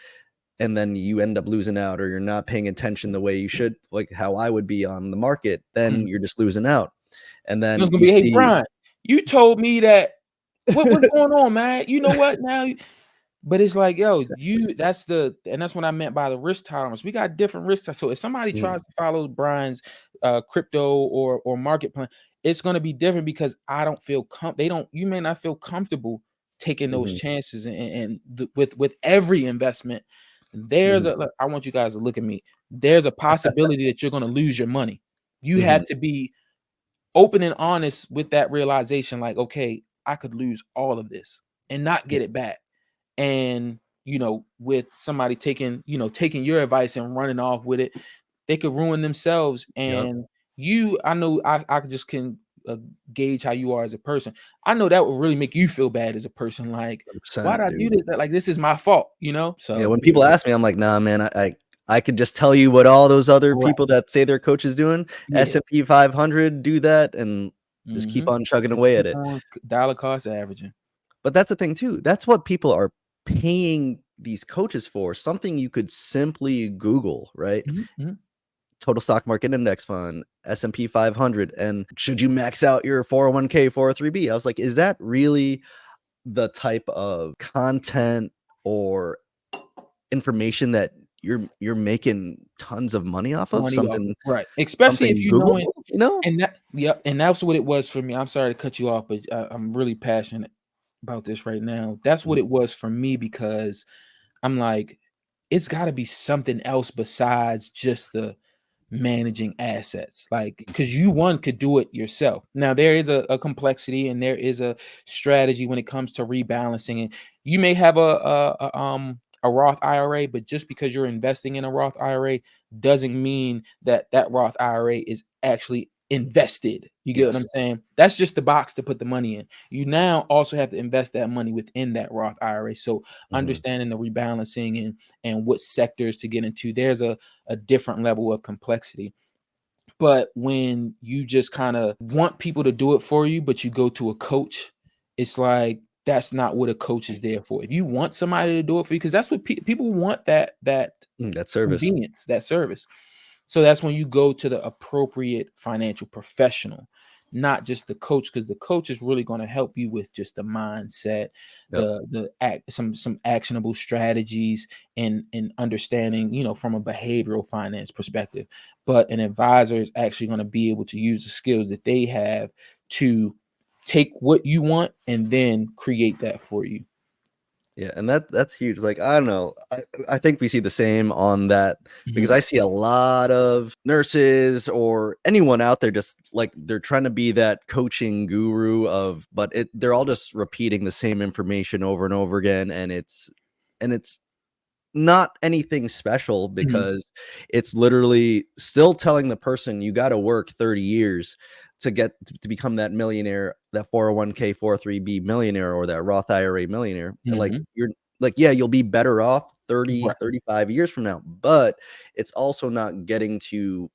and then you end up losing out or you're not paying attention the way you should, like how I would be on the market, then Mhm. you're just losing out. And It was then gonna you be, "Hey, see Brian, you told me that what's going on, man? You know what now?" But it's like, yo, that's what I meant by the risk tolerance. We got different risk so if somebody Mhm, tries to follow Brian's, crypto or market plan, it's gonna be different because I don't feel they don't you may not feel comfortable taking those mhm, chances with every investment. mhm, Look, I want you guys to look at me. There's a possibility that you're gonna lose your money. You have mhm, to be open and honest with that realization, like, "Okay, I could lose all of this and not yeah, get it back." And, with somebody taking your advice and running off with it, they could ruin themselves. yep, And I know I just can gauge how you are as a person. I know that would really make you feel bad as a person. Like, why 100%, did I do dude. this? Like, this is my fault, Yeah, So when people ask me, I'm like, "Nah, man, I could just tell you what all those other right, people that say their coach is doing. yeah, S&P 500, do that, and just keep hmm on chugging just away at keep it." on dollar cost averaging. But that's the thing too. That's what people are paying these coaches for, something you could simply Google, right? Mhm, mhm. Total stock market index fund, S&P 500, and should you max out your 401k, 403b? I was like, is that really the type of content or information that you're making tons of money off of? Money off of Something right, especially if something you know it. Googleable, you know? And that's what it was for me. I'm sorry to cut you off, but I'm really passionate about this right now. That's what Mhm, it was for me because I'm like, it's got to be something else besides just the managing assets. Like, because mhm. one could do it yourself. Now there is a complexity and there is a strategy when it comes to rebalancing. And you may have a Roth IRA, but just because you're investing in a Roth IRA doesn't mean that that Roth IRA is actually invested. You get what Yes. I'm saying? That's just the box to put the money in. You now also have to invest that money within that Roth IRA. So Mhm. understanding the rebalancing and what sectors to get into, there's a different level of complexity. But when you just kind of want people to do it for you, but you go to a coach, it's like that's not what a coach is there for. If you want somebody to do it for you, because that's what people want, that That service. convenience, that service. So that's when you go to the appropriate financial professional, not just the coach, because the coach is really going to help you with just the mindset, Yep. some actionable strategies and understanding, from a behavioral finance perspective. But an advisor is actually going to be able to use the skills that they have to take what you want and then create that for you. Yeah, and that's huge. Like, I don't know. I think we see the same on that because Mhm, I see a lot of nurses or anyone out there just like they're trying to be that coaching guru of but they're all just repeating the same information over and over again and it's not anything special mhm, because it's literally still telling the person you gotta work 30 years to get to become that millionaire, that 401k, 403b millionaire or that Roth IRA millionaire. Like, mhm. you're like, yeah, you'll be better off 30, Right. 35 years from now, but it's also not getting you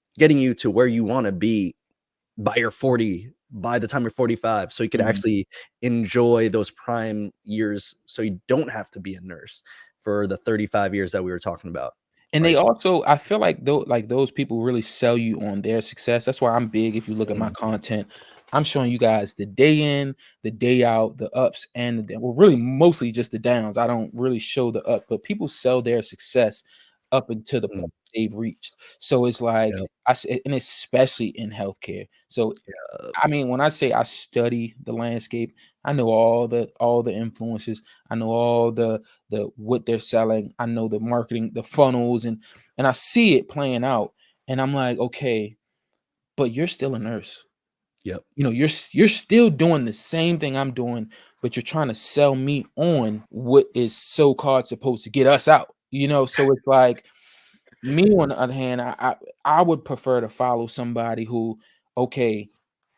to where you wanna be by the time you're 45, so you could Mhm. actually enjoy those prime years so you don't have to be a nurse for the 35 years that we were talking about. And they Like, also I feel like those people really sell you on their success. That's why I'm big. If you look at my mhm, content, I'm showing you guys the day in, the day out, the ups and the well, really mostly just the downs. I don't really show the up, but people sell their success up until the mhm, point they've reached. So it's like yep, and especially in healthcare. So yeah, I mean, when I say I study the landscape, I know all the influences. I know all the what they're selling. I know the marketing, the funnels, and I see it playing out. And I'm like, okay, but you're still a nurse. Yep. You know, you're still doing the same thing I'm doing, but you're trying to sell me on what is so called supposed to get us out. You know, so it's like me on the other hand, I would prefer to follow somebody who, okay,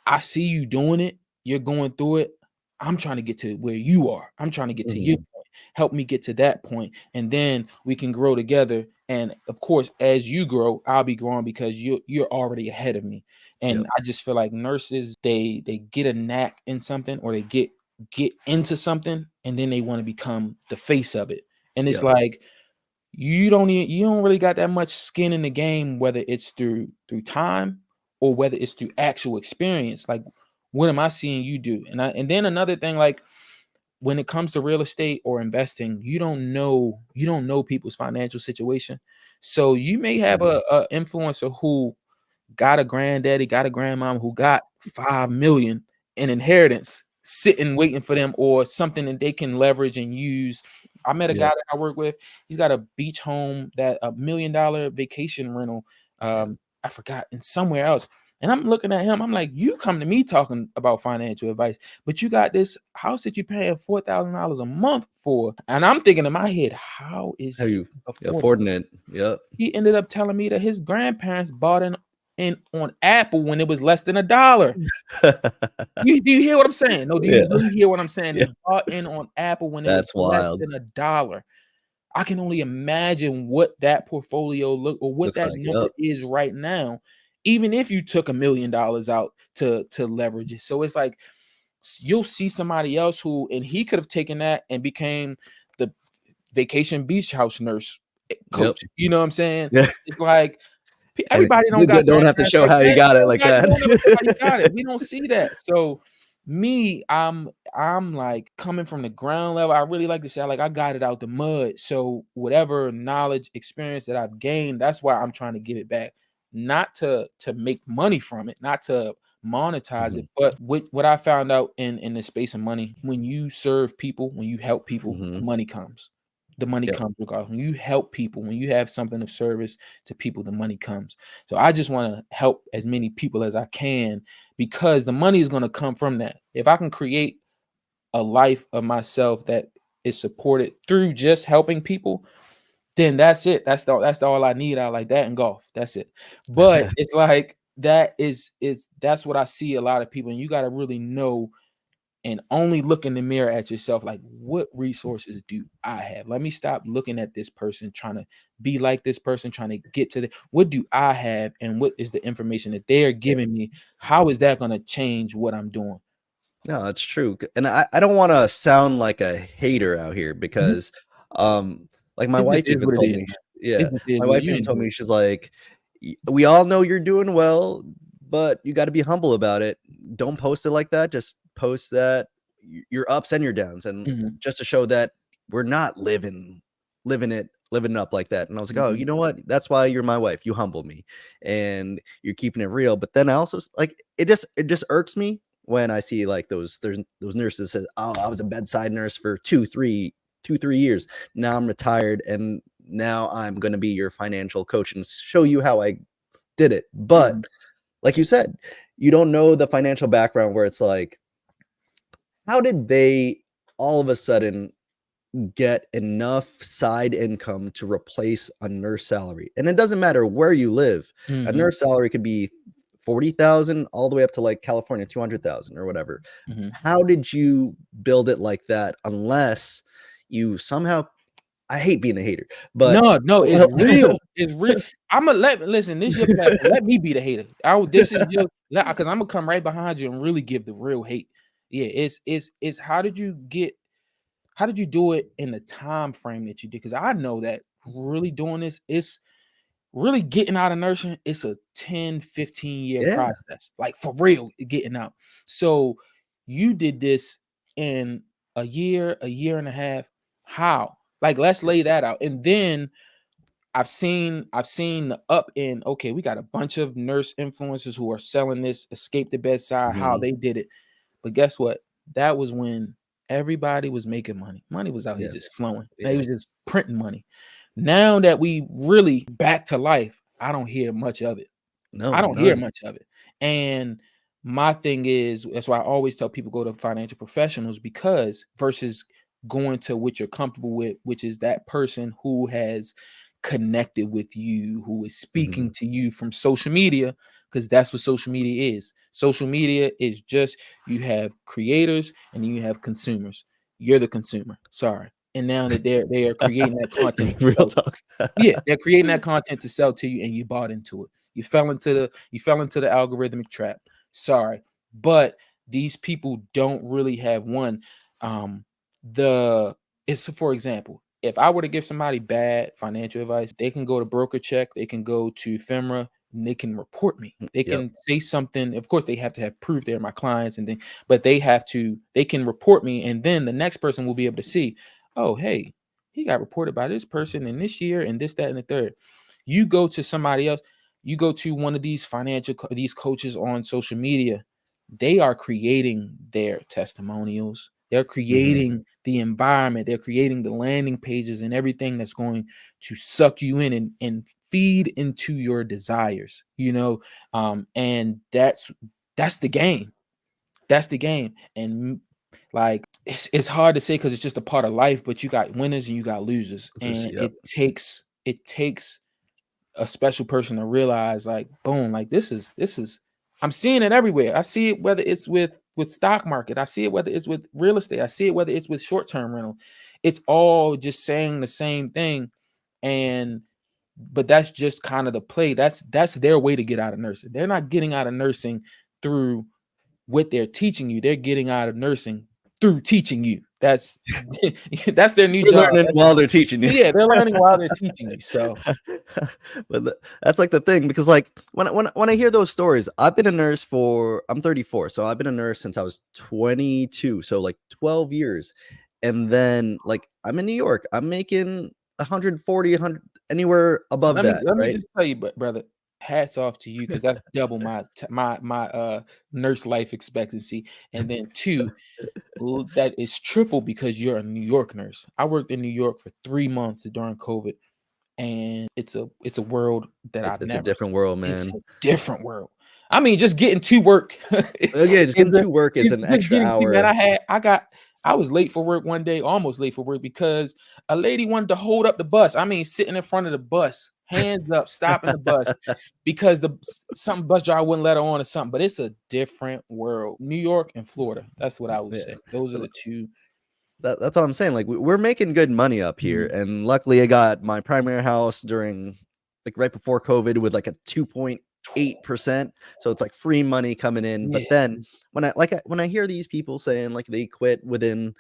I see you doing it. You're going through it. I'm trying to get to where you are. I'm trying to get to your Hmm. point. Help me get to that point, and then we can grow together. And of course, as you grow, I'll be growing because you're already ahead of me. And Yep. I just feel like nurses, they get a knack in something, or they get into something, and then they want to become the face of it. And it's Yep. like you don't really got that much skin in the game, whether it's through time or whether it's through actual experience. Like, what am I seeing you do? And then another thing, like when it comes to real estate or investing, you don't know people's financial situation. So you may have Mhm. a influencer who got a granddaddy, got a grandmom who got 5 million in inheritance sitting waiting for them, or something that they can leverage and use. I met a guy Yep. that I work with. He's got a beach home, that $1 million vacation rental. I forgot, in somewhere else. And I'm looking at him. I'm like, you come to me talking about financial advice, but you got this house that you're paying $4,000 a month for. And I'm thinking in my head, how is How he you affording? affording it? Yep. He ended up telling me that his grandparents bought in on Apple when it was less than $1. Do you hear what I'm saying? No, do you Yeah. really hear what I'm saying? Yeah. They bought in on Apple when it was That's less wild. than $1. I can only imagine what that portfolio look or what Looks that like, number yep. is right now, even if you took $1 million out to leverage it. So it's like you'll see somebody else who, and he could have taken that and became the vacation beach house nurse Yep. coach. You know what I'm saying? Yeah. It's like And everybody don't you got don't have to grandparents show like how you that. got it like that. Don't ever show how you got it. We don't see that. So me, I'm like coming from the ground level. I really like to say like I got it out the mud. So whatever knowledge, experience that I've gained, that's why I'm trying to give it back. Not to make money from it, not to monetize it, Mhm. but what I found out in the space of money, when you serve people, when you help people, the Mhm. money comes. The money Yep. comes regardless. When you help people, when you have something of service to people, the money comes. So I just want to help as many people as I can, because the money is going to come from that. If I can create a life of myself that is supported through just helping people, then that's it. That's all I need. I like that in golf. That's it. But it's like that's what I see a lot of people, and you got to really know and only look in the mirror at yourself, like, what resources do I have? Let me stop looking at this person, trying to be like this person, trying to get to the what do I have, and what is the information that they're Yep. giving me? How is that going to change what I'm doing? No, it's true, and I don't wanna sound like a hater out here Mhm. because, like, my It just wife is even what it told is, me man. yeah, It just is my what wife you even told enjoy. me, she's like, We all know you're doing well, but you gotta be humble about it. Don't post it like that, just post that your ups and your downs, and Mhm, just to show that we're not living up like that." And I was like, "Oh, mhm, you know what? That's why you're my wife. You humble me, and you're keeping it real." But then I also like, it just irks me when I see, like, there's those nurses says, "Oh, I was a bedside nurse for 3 years. Now I'm retired, and now I'm gonna be your financial coach and show you how I did it." mhm, But like you said, you don't know the financial background where it's like, how did they all of a sudden get enough side income to replace a nurse salary? And it doesn't matter where you live. A mhm, nurse salary could be 40,000 all the way up to like California 200,000 or whatever. mhm. How did you build it like that unless you somehow I hate being a hater, but No, no, it's real. It's real. Imma listen, this your platform. Let me be the hater. This is your, because Imma come right behind you and really give the real hate. Yeah, it's how did you do it in the time frame that you did? Because I know that really doing this, it's really getting out of nursing, it's a 10, 15 year Yeah. process. Like for real, getting out. So you did this in a year and a half. How? Like, let's lay that out. And then I've seen the up in, okay, we got a bunch of nurse influencers who are selling this escape the bedside, how Mhm. they did it. But guess what? that was when everybody was making money. Money was out here Yeah. just flowing. They Yeah. was just printing money. Now that we really back to life, I don't hear much of it. No, I don't hear none. much of it. And my thing is, that's why I always tell people go to financial professionals, because versus going to what you're comfortable with, which is that person who has connected with you, who is speaking Mhm. to you from social media, because that's what social media is. Social media is just, you have creators and you have consumers. You're the consumer. Sorry. And now that they are creating that content to Real sell. talk. Yeah, they're creating that content to sell to you, and you bought into it. You fell into the algorithmic trap. Sorry, but these people don't really have one. The It's, for example, if I were to give somebody bad financial advice, they can go to Broker Check, they can go to FINRA, and they can report me. They Yep. can say something. Of course, they have to have proof they're my clients, and then, but they can report me, and then the next person will be able to see, oh, hey, he got reported by this person in this year and this, that, and the third. You go to somebody else, you go to one of these these coaches on social media, they are creating their testimonials. They're Mhm. creating the environment, they're creating the landing pages and everything that's going to suck you in and feed into your desires, and that's the game. That's the game. And like, it's hard to say because it's just a part of life, but you got winners and you got losers. It's just And yep. it takes a special person to realize, like, boom, like, this is I'm seeing it everywhere. I see it whether it's with stock market, I see it whether it's with real estate, I see it whether it's with short-term rental. It's all just saying the same thing. And but that's just kind of the play. That's their way to get out of nursing. They're not getting out of nursing through what they're teaching you. They're getting out of nursing through teaching you. That's that's their new You're job. learning while they're teaching you. Yeah, they're learning while they're teaching you. So But that's like the thing because like when I hear those stories, I've been a nurse for I'm 34, so I've been a nurse since I was 22, so like 12 years. And then like I'm in New York, I'm making 140, 100 anywhere above let me that, let me right? just tell you, but brother, hats off to you, because that's double my nurse life expectancy. And then two, that is triple because you're a New York nurse. I worked in New York for 3 months during COVID, and it's a world that I've It's a never different seen. world, It's man. a different world. I mean, just getting to work Okay, just is getting a to work is it's an just extra getting to, man. hour. I was late for work one day, almost late for work, because a lady wanted to hold up the bus. I mean, sitting in front of the bus, hands up, stopping the bus because some bus driver wouldn't let her on or something. But it's a different world. New York and Florida. That's what I would Yeah. say. Those are the two. That's what I'm saying, like, we're making good money up here, Mhm. and luckily, I got my primary house during like, right before COVID with, like, a 2.8%, so it's, like, free money coming in, but Yeah. then when I hear these people saying, like, they quit within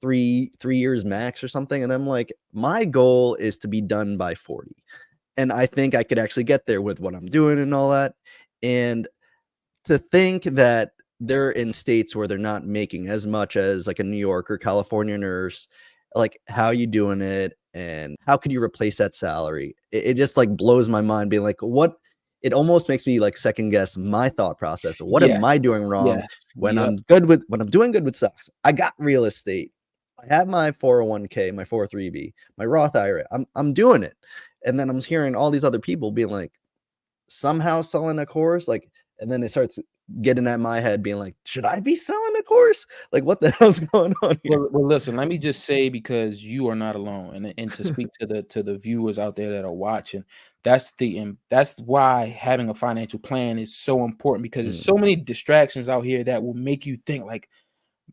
3 years max or something, and I'm like, "My goal is to be done by 40," and I think I could actually get there with what I'm doing and all that, and to think that they're in states where they're not making as much as like a New York or California nurse, like how you doing it and how could you replace that salary? It just like blows my mind being like, what it almost makes me like second guess my thought process. What Yes. am I doing wrong Yes. Yep. when I'm doing good with stocks? I got real estate. I have my 401k, my 403b, my Roth IRA. I'm doing it. And then I'm hearing all these other people being like, somehow selling a course, like, and then it starts getting at my head being like, "Should I be selling a course? Like, what the hell's going on here?" Well, listen, let me just say, because you are not alone, and to speak to the viewers out there that are watching, that's why having a financial plan is so important, because there's Mm, so many distractions out here that will make you think like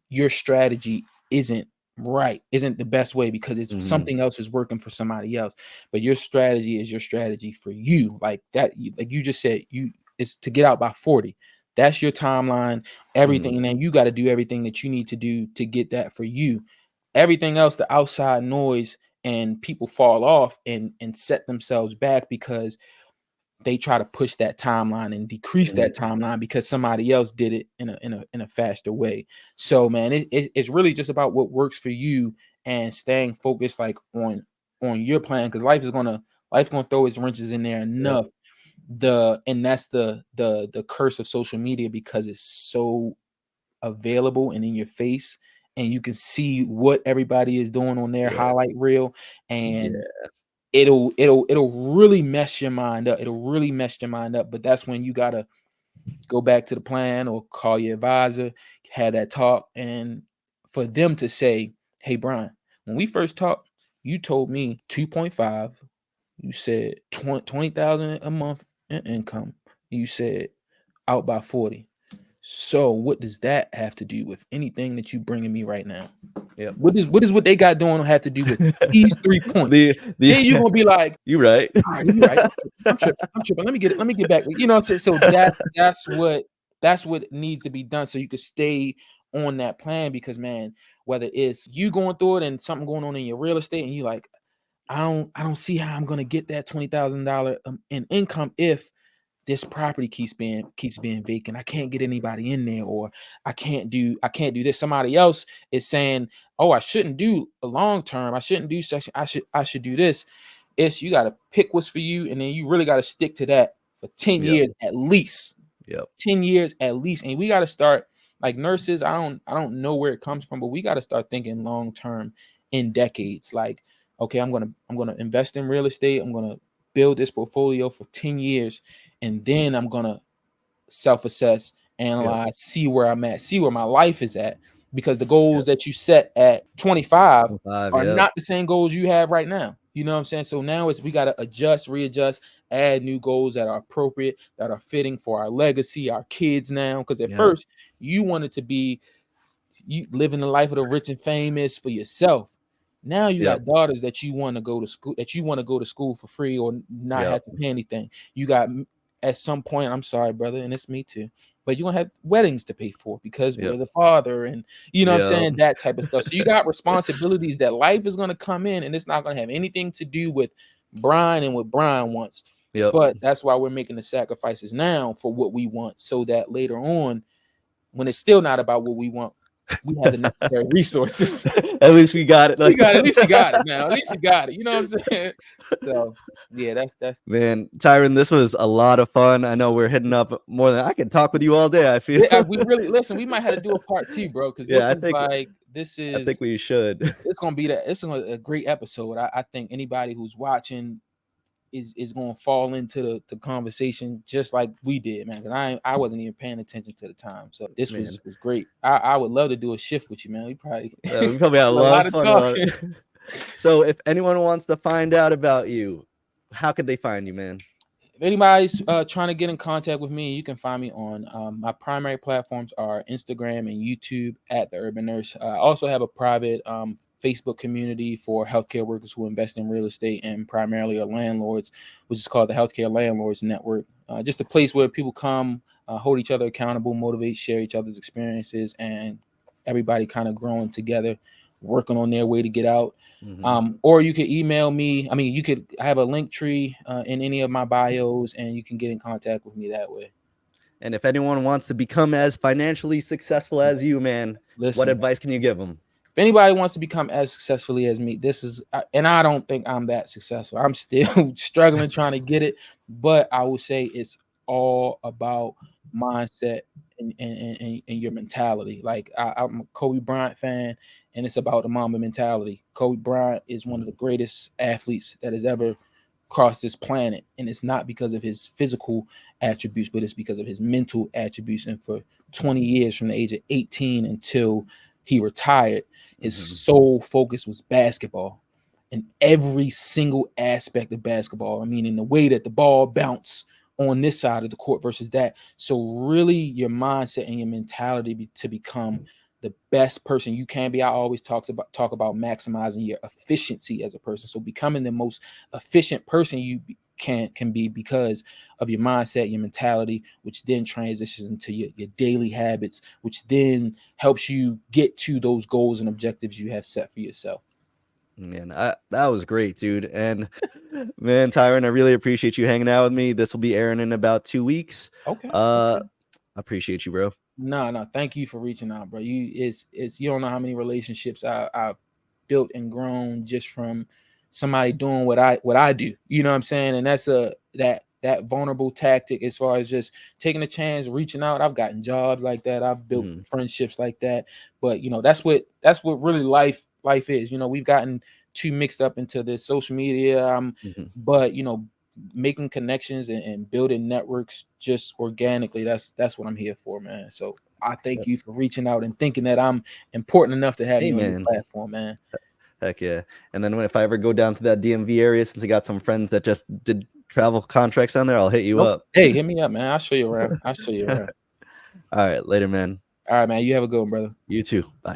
your strategy isn't the best way, because it's mhm, something else is working for somebody else. But your strategy is your strategy for you, like that. Like you just said, you is to get out by 40. That's your timeline, mhm, everything. And then you got to do everything that you need to do to get that for you. Everything else, the outside noise, and people fall off and set themselves back because they try to push that timeline and decrease mhm, that timeline because somebody else did it in a faster way. So, man, it's really just about what works for you, and staying focused, like, on your plan, because life gonna throw its wrenches in there yep, enough. And that's the curse of social media, because it's so available and in your face, and you can see what everybody is doing on their Yep. highlight reel, and Yeah. it'll really mess your mind up. It'll really mess your mind up. But that's when you gotta go back to the plan or call your advisor, have that talk, and for them to say, "Hey, Brian, when we first talked, you told me 2.5. You said 20,000 a month in income. You said out by 40. So what does that have to do with anything that you bringing me right now? Yep. What is what they got doing have to do with these 3 points?" Then you're The gonna be like, you right. "All right, you're right. I'm tripping. I'm tripping. Let me get back." You know what I'm saying? So that's what needs to be done so you can stay on that plan because man, whether it's you going through it and something going on in your real estate and you like, I don't see how I'm gonna get that $20,000 in income if this property keeps being vacant. I can't get anybody in there, or I can't do this. Somebody else is saying, "Oh, I shouldn't do a long term. I shouldn't do section. I should do this." It's you got to pick what's for you, and then you really got to stick to that for 10 Yep. years at least. Yep. 10 years at least, and we got to start like nurses. I don't know where it comes from, but we got to start thinking long term in decades. Like, okay, I'm gonna invest in real estate. I'm gonna build this portfolio for 10 years, and then I'm gonna self-assess, Yep. analyze, see where I'm at, see where my life is at. Because the goals Yep. that you set at 25 25. are Yep. not the same goals you have right now. You know what I'm saying? So now we got to adjust, readjust, add new goals that are appropriate, that are fitting for our legacy, our kids now. Because at Yep. first you wanted to be you living the life of the rich and famous for yourself. Now you Yep. got daughters that you want to go to school, for free or not Yep. have to pay anything. You got at some point, I'm sorry, brother, and it's me too, but you're gonna have weddings to pay for because we're Yep. the father, and you know what I'm Yep. saying, that type of stuff. So you got responsibilities that life is gonna come in, and it's not gonna have anything to do with Brian and what Brian wants. Yep. But that's why we're making the sacrifices now for what we want, so that later on, when it's still not about what we want, we have the necessary resources. At least we got it. We Like, got it. At least you got it now. At least you got it. You know what I'm saying? So yeah, that's man, Tyron, this was a lot of fun. I know we're hitting up more than I could talk with you all day. I feel. we really listen. We might have to do a part two, bro, because Yeah, this I think is we should. it's gonna be that it's gonna a great episode. I think anybody who's watching is gonna fall into the conversation just like we did, man. Because I wasn't even paying attention to the time. So this Man, was great. I would love to do a shift with you, man. We probably we probably had a a lot lot of of fun on talking. it. So, if anyone wants to find out about you, how could they find you, man? If anybody's trying to get in contact with me, you can find me on my primary platforms are Instagram and YouTube at the Urban Nurse. I also have a private Facebook community for healthcare workers who invest in real estate and primarily are landlords, which is called the Healthcare Landlords Network. Just a place where people come, hold each other accountable, motivate, share each other's experiences, and everybody kind of growing together, working on their way to get out. Mhm. Or you could email me. I mean, I have a link tree in any of my bios, and you can get in contact with me that way. And if anyone wants to become as financially successful as you, man, what Listen, advice can you give them? if anybody wants to become as successfully as me, and I don't think I'm that successful. I'm still struggling trying to get it, but I will say it's all about mindset and your mentality. Like I'm a Kobe Bryant fan, and it's about the Mamba mentality. Kobe Bryant is one of the greatest athletes that has ever crossed this planet, and it's not because of his physical attributes, but it's because of his mental attributes. And for 20 years, from the age of 18 until he retired, his Mhm. sole focus was basketball and every single aspect of basketball. I mean, in the way that the ball bounced on this side of the court versus that. So really your mindset and your mentality to become the best person you can be. I always talk about maximizing your efficiency as a person. So becoming the most efficient person you can be because of your mindset, your mentality, which then transitions into your daily habits, which then helps you get to those goals and objectives you have set for yourself. Man, that was great, dude. And man, Tyron, I really appreciate you hanging out with me. This will be airing in about 2 weeks. Okay. Uh, Okay. I appreciate you, bro. No. Thank you for reaching out, bro. It's you don't know how many relationships I've built and grown just from somebody doing what I do. You know what I'm saying? And that vulnerable tactic as far as just taking a chance, reaching out. I've gotten jobs like that. I've built Mhm. friendships like that. But that's what really life is. We've gotten too mixed up into this social media. Mhm. But making connections and building networks just organically, that's what I'm here for, man. So I thank Yep. you for reaching out and thinking that I'm important enough to have Hey, me on your man. platform, man. Heck yeah. And then if I ever go down to that DMV area, since I got some friends that just did travel contracts down there, I'll hit you Nope. up. Hey, hit me up, man. I'll show you around. I'll show you around. All right, later, man. All right, man. You have a good one, brother. You too. Bye.